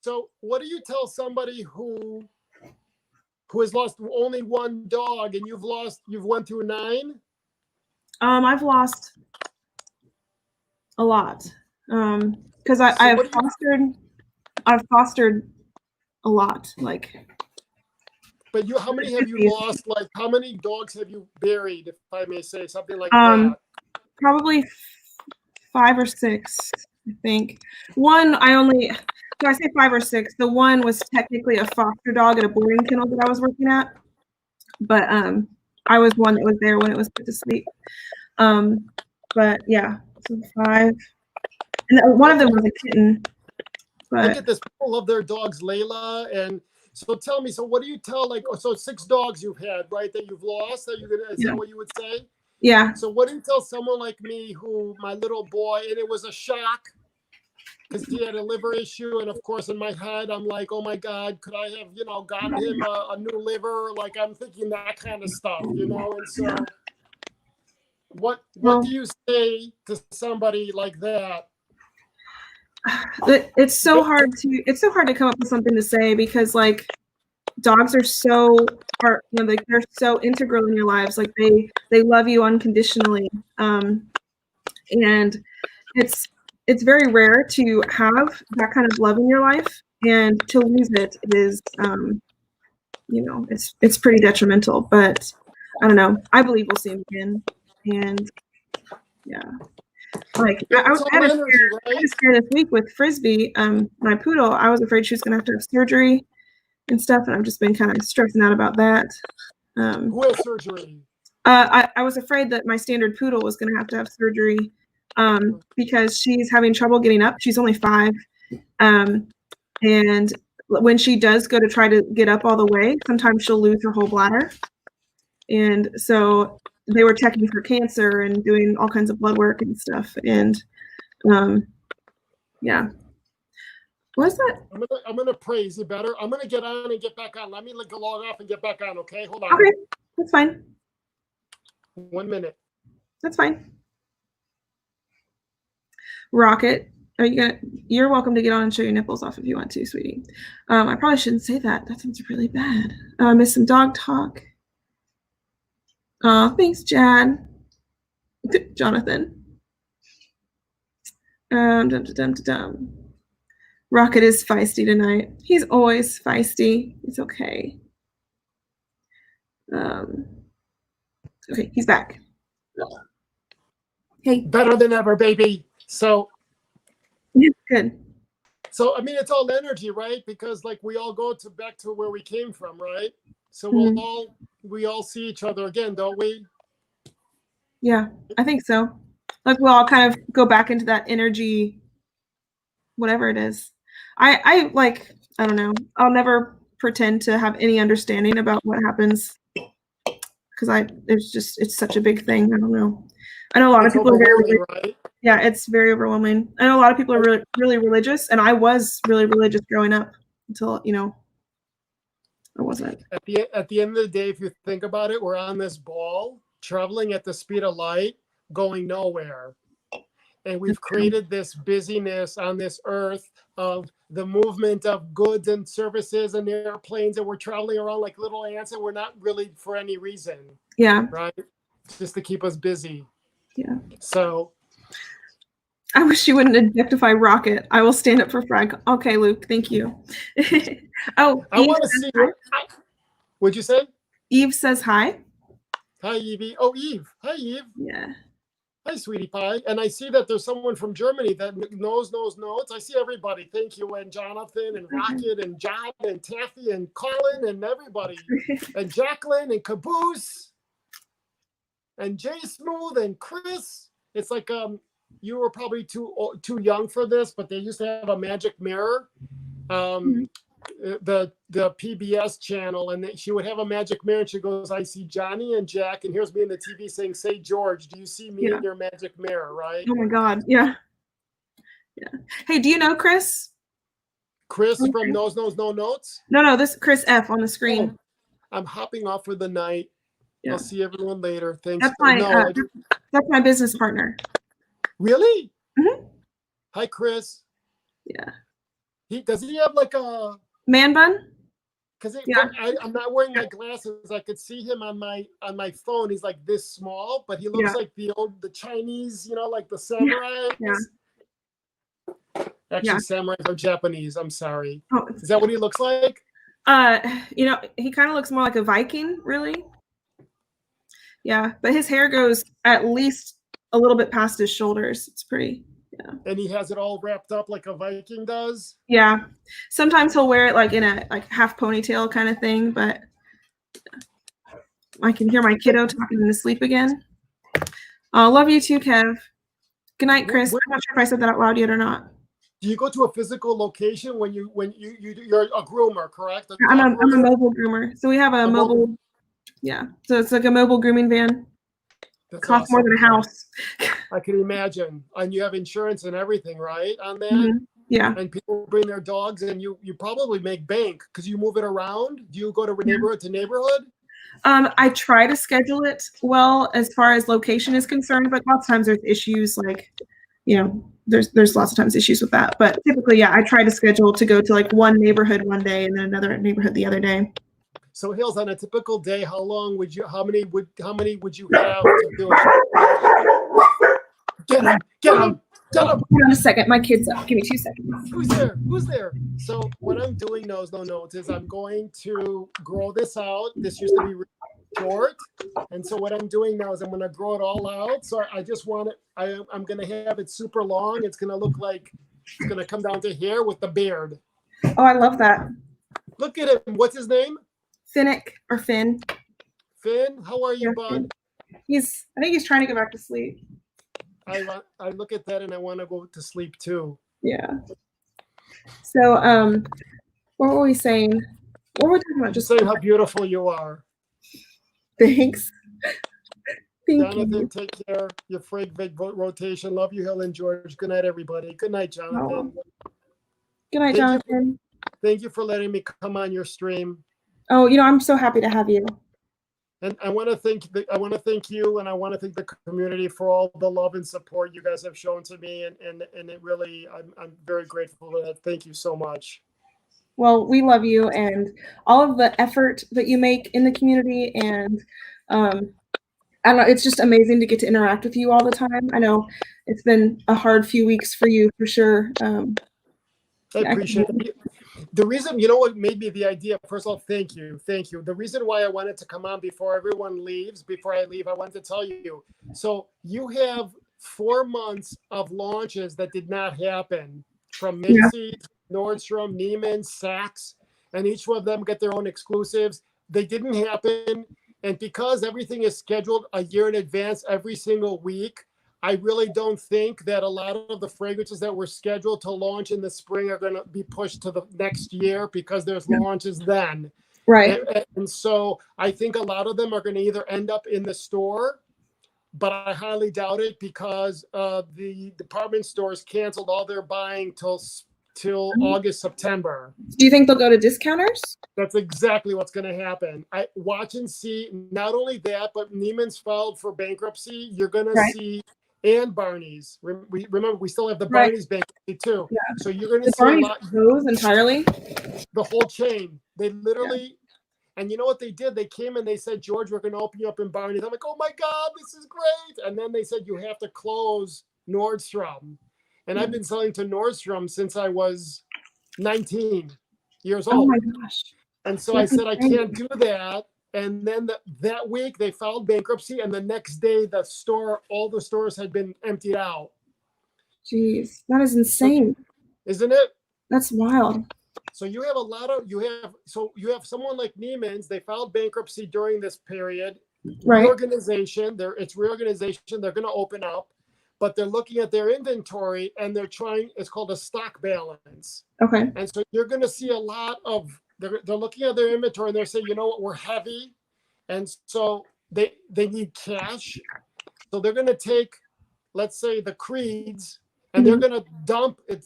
So what do you tell somebody who has lost only 1 dog and you've went through 9? I've lost a lot. Because I've fostered a lot. Like. But how many have you lost? Like, how many dogs have you buried, if I may say, something like that? Probably 5 or 6, I think. One, so I say 5 or 6. The one was technically a foster dog at a boarding kennel that I was working at, but I was one that was there when it was put to sleep. But yeah, so 5, and one of them was a kitten. But look at this. People love their dogs, Layla, and. So tell me, so what do you tell, like, so 6 dogs you've had, right, that you've lost, is that what you would say? Yeah. So what do you tell someone like me my little boy, and it was a shock because he had a liver issue, and of course in my head, I'm like, oh my God, could I have, gotten him a new liver? Like, I'm thinking that kind of stuff, and so what do you say to somebody like that? It's so hard to come up with something to say, because like dogs are they're so integral in your lives. Like they love you unconditionally, and it's very rare to have that kind of love in your life, and to lose it is it's pretty detrimental. But I don't know, I believe we'll see him again. And yeah, like I had a scare this week with Frisbee, my poodle. I was afraid she was gonna have to have surgery and stuff, and I've just been kind of stressing out about that. Who has surgery? I was afraid that my standard poodle was gonna have to have surgery, because she's having trouble getting up. She's only 5, and when she does go to try to get up all the way, sometimes she'll lose her whole bladder. And so they were checking for cancer and doing all kinds of blood work and stuff. And yeah. What is that? I'm gonna praise you better. I'm gonna get on and get back on. Let me log off and get back on, okay? Hold on. Okay, that's fine. 1 minute. That's fine. Rocket, you're welcome to get on and show your nipples off if you want to, sweetie. I probably shouldn't say that. That sounds really bad. I missed some dog talk. Thanks, Jad. Jonathan. Rocket is feisty tonight. He's always feisty. It's okay. Okay, he's back. Hey. Better than ever, baby. So. Good. So, I mean, it's all energy, right? Because like we all go back to where we came from, right? So we all see each other again, don't we? Yeah, I think so. Like we'll all kind of go back into that energy, whatever it is. I don't know. I'll never pretend to have any understanding about what happens, because it's such a big thing. I don't know. I know a lot of people are very, right? Yeah, it's very overwhelming. I know a lot of people are really, really religious, and I was really religious growing up until, I wasn't. At the end of the day, if you think about it, we're on this ball traveling at the speed of light, going nowhere. And we've created this busyness on this earth of the movement of goods and services and airplanes, and we're traveling around like little ants, and we're not really for any reason. Yeah. Right? Just to keep us busy. Yeah. So I wish you wouldn't objectify Rocket. I will stand up for Frank. Okay, Luke, thank you. Oh, I want to see you. What'd you say? Eve says hi. Hi, Evie. Oh, Eve. Hi, Eve. Yeah. Hi, sweetie pie. And I see that there's someone from Germany that knows notes. I see everybody. Thank you. And Jonathan and Rocket and John and Taffy and Colin and everybody. And Jacqueline and Caboose and Jay Smooth and Chris. It's like you were probably too young for this, but they used to have a magic mirror. The PBS channel, and she would have a magic mirror, and she goes, I see Johnny and Jack, and here's me in the TV saying, say George, do you see me in your magic mirror? Right? Oh my God. Yeah. Hey, do you know Chris from Nose No Notes? No, this Chris F on the screen. I'm hopping off for the night. I'll see everyone later. Thanks. That's my business partner. Really? Hi, Chris. Yeah. Does he have like a man bun? Because I'm not wearing my glasses. I could see him on my phone. He's like this small, but he looks like the Chinese, like the samurais. Actually, samurais are Japanese. I'm sorry. Oh. Is that what he looks like? He kind of looks more like a Viking, really. Yeah, but his hair goes at least a little bit past his shoulders. It's pretty. Yeah. And he has it all wrapped up like a Viking does? Yeah. Sometimes he'll wear it like in a half ponytail kind of thing, but I can hear my kiddo talking in his sleep again. Love you too, Kev. Good night, Chris. I'm not sure if I said that out loud yet or not. Do you go to a physical location when you're a groomer, correct? I'm a mobile groomer. So we have a mobile. Yeah. So it's like a mobile grooming van. That costs more than a house. I can imagine. And you have insurance and everything, right, on that? Yeah. And people bring their dogs, and you probably make bank because you move it around. Do you go to neighborhood to neighborhood? I try to schedule it well as far as location is concerned, but lots of times there's issues like, there's lots of times issues with that. But typically, I try to schedule to go to like one neighborhood one day and then another neighborhood the other day. So Hills, on a typical day, how many would you have to do it? Get him! Hold on a second, my kid's up. Give me 2 seconds. Who's there? So what I'm doing, Nose No Notes, is I'm going to grow this out. This used to be really short, and so what I'm doing now is I'm going to grow it all out. So I just want it. I'm going to have it super long. It's going to look like it's going to come down to here with the beard. Oh, I love that. Look at him. What's his name? Finnick or Finn. Finn, how are you, bud? I think he's trying to go back to sleep. I look at that and I want to go to sleep too. Yeah. So, what were we saying? What were we talking about? Just saying how beautiful you are. Thanks. Jonathan, you. Take care. Your frig big rotation. Love you, Helen George. Good night, everybody. Good night, Jonathan. Good night, Jonathan. Thank you for letting me come on your stream. Oh, I'm so happy to have you. And I want to thank you, and I want to thank the community for all the love and support you guys have shown to me, and it really, I'm very grateful for that. Thank you so much. Well, we love you and all of the effort that you make in the community, and I don't know, it's just amazing to get to interact with you all the time. I know it's been a hard few weeks for you for sure. I appreciate it. The reason, what made me the idea, first of all, thank you. The reason why I wanted to come on before everyone leaves, before I leave, I wanted to tell you. So you have 4 months of launches that did not happen from Macy's, Nordstrom, Neiman, Saks, and each one of them get their own exclusives. They didn't happen. And because everything is scheduled a year in advance every single week, I really don't think that a lot of the fragrances that were scheduled to launch in the spring are going to be pushed to the next year because there's launches then. Right. And so I think a lot of them are going to either end up in the store but I highly doubt it because the department stores canceled all their buying till August, September. Do you think they'll go to discounters? That's exactly what's going to happen. I watch and see. Not only that, but Neiman's filed for bankruptcy. You're going to see, and Barney's. Remember, we still have the Barney's bankruptcy too. Yeah. So you're going to see Barney's a lot. goes entirely. The whole chain. They literally. And you know what they did? They came and they said, George, we're going to open you up in Barney's. I'm like, oh my God, this is great. And then they said, you have to close Nordstrom. And I've been selling to Nordstrom since I was 19 years old. Oh my gosh. And so I said, I can't do that. And then that week they filed bankruptcy. And the next day, all the stores had been emptied out. Jeez, that is insane. Isn't it? That's wild. So you have someone like Neiman's. They filed bankruptcy during this period. Right. Reorganization. It's reorganization. They're going to open up, but they're looking at their inventory and they're trying. It's called a stock balance. Okay. And so you're going to see a lot of. They're looking at their inventory and they're saying, you know what, we're heavy, and so they need cash. So they're going to take, let's say, the Creeds. And they're going to dump it.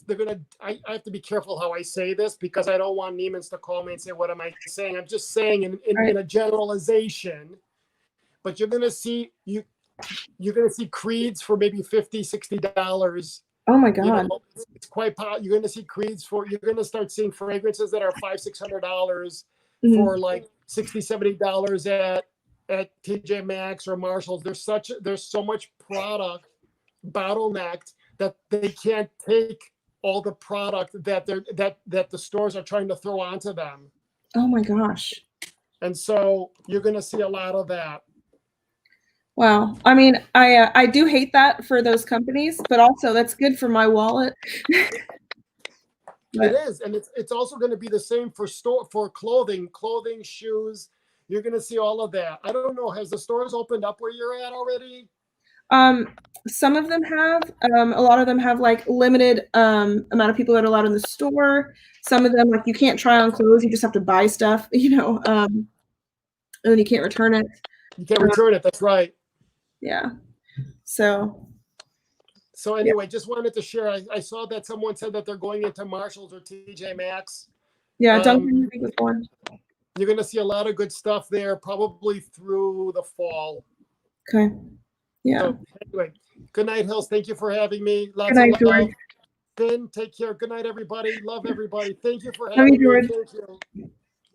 I have to be careful how I say this because I don't want Neiman's to call me and say, what am I saying? I'm just saying in a generalization, but you're going to see, you're going to see Creeds for maybe $50, $60. Oh my God. You know, it's quite popular. You're going to see Creeds you're going to start seeing fragrances that are $500, $600 for like $60, $70 at TJ Maxx or Marshalls. There's so much product bottlenecked that they can't take all the product that the stores are trying to throw onto them. Oh my gosh. And so you're going to see a lot of that. Wow. I mean, I do hate that for those companies, but also that's good for my wallet. It is. And it's also going to be the same for clothing, shoes. You're going to see all of that. I don't know. Has the stores opened up where you're at already? Some of them have. A lot of them have like limited amount of people that are allowed in the store. Some of them, like, you can't try on clothes, you just have to buy stuff, and then you can't return it. You can't return it, that's right. Yeah. So anyway, just wanted to share. I saw that someone said that they're going into Marshalls or TJ Maxx. Yeah, Duncan was one. You're going to see a lot of good stuff there, probably through the fall. Okay. Yeah. So, anyway, good night, Hills. Thank you for having me. Lots good night, of love. George. Finn, take care. Good night, everybody. Love everybody. Thank you for having me. George. Thank you.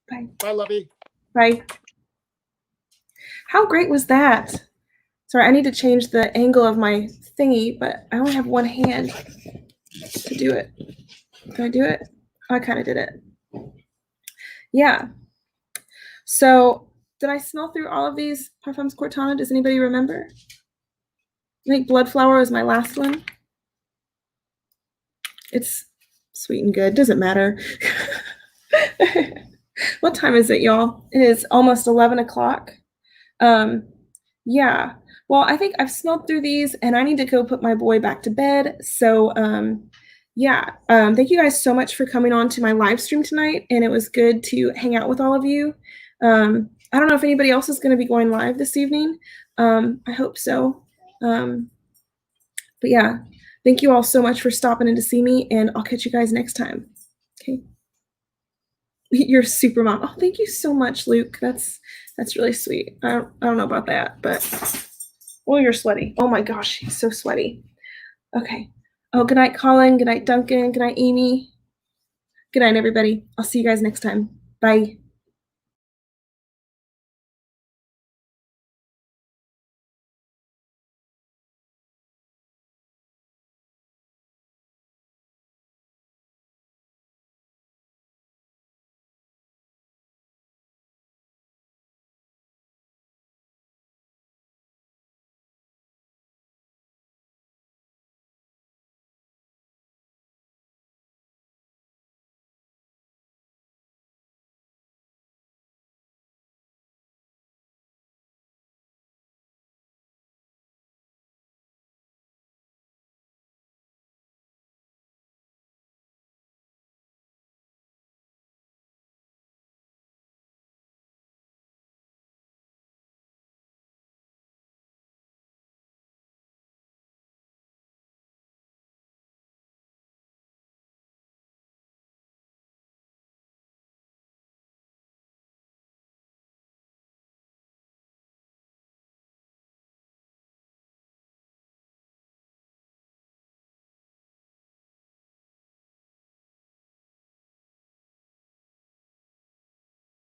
Bye. Bye, Lovey. Bye. How great was that? Sorry, I need to change the angle of my thingy, but I only have one hand to do it. Can I do it? Oh, I kind of did it. Yeah. So did I smell through all of these Parfums Cortana? Does anybody remember? I think Bloodflower was my last one. It's sweet and good. Doesn't matter. What time is it, y'all? It is almost 11 o'clock. Yeah. Well, I think I've smelled through these and I need to go put my boy back to bed. So, yeah. Thank you guys so much for coming on to my live stream tonight. And it was good to hang out with all of you. I don't know if anybody else is going to be going live this evening. I hope so. But yeah, thank you all so much for stopping in to see me, and I'll catch you guys next time. Okay. You're super mom. Oh, thank you so much, Luke. That's really sweet. I don't know about that, but well, you're sweaty. Oh my gosh, he's so sweaty. Okay. Oh, good night, Colin. Good night, Duncan. Good night, Amy. Good night, everybody. I'll see you guys next time. Bye.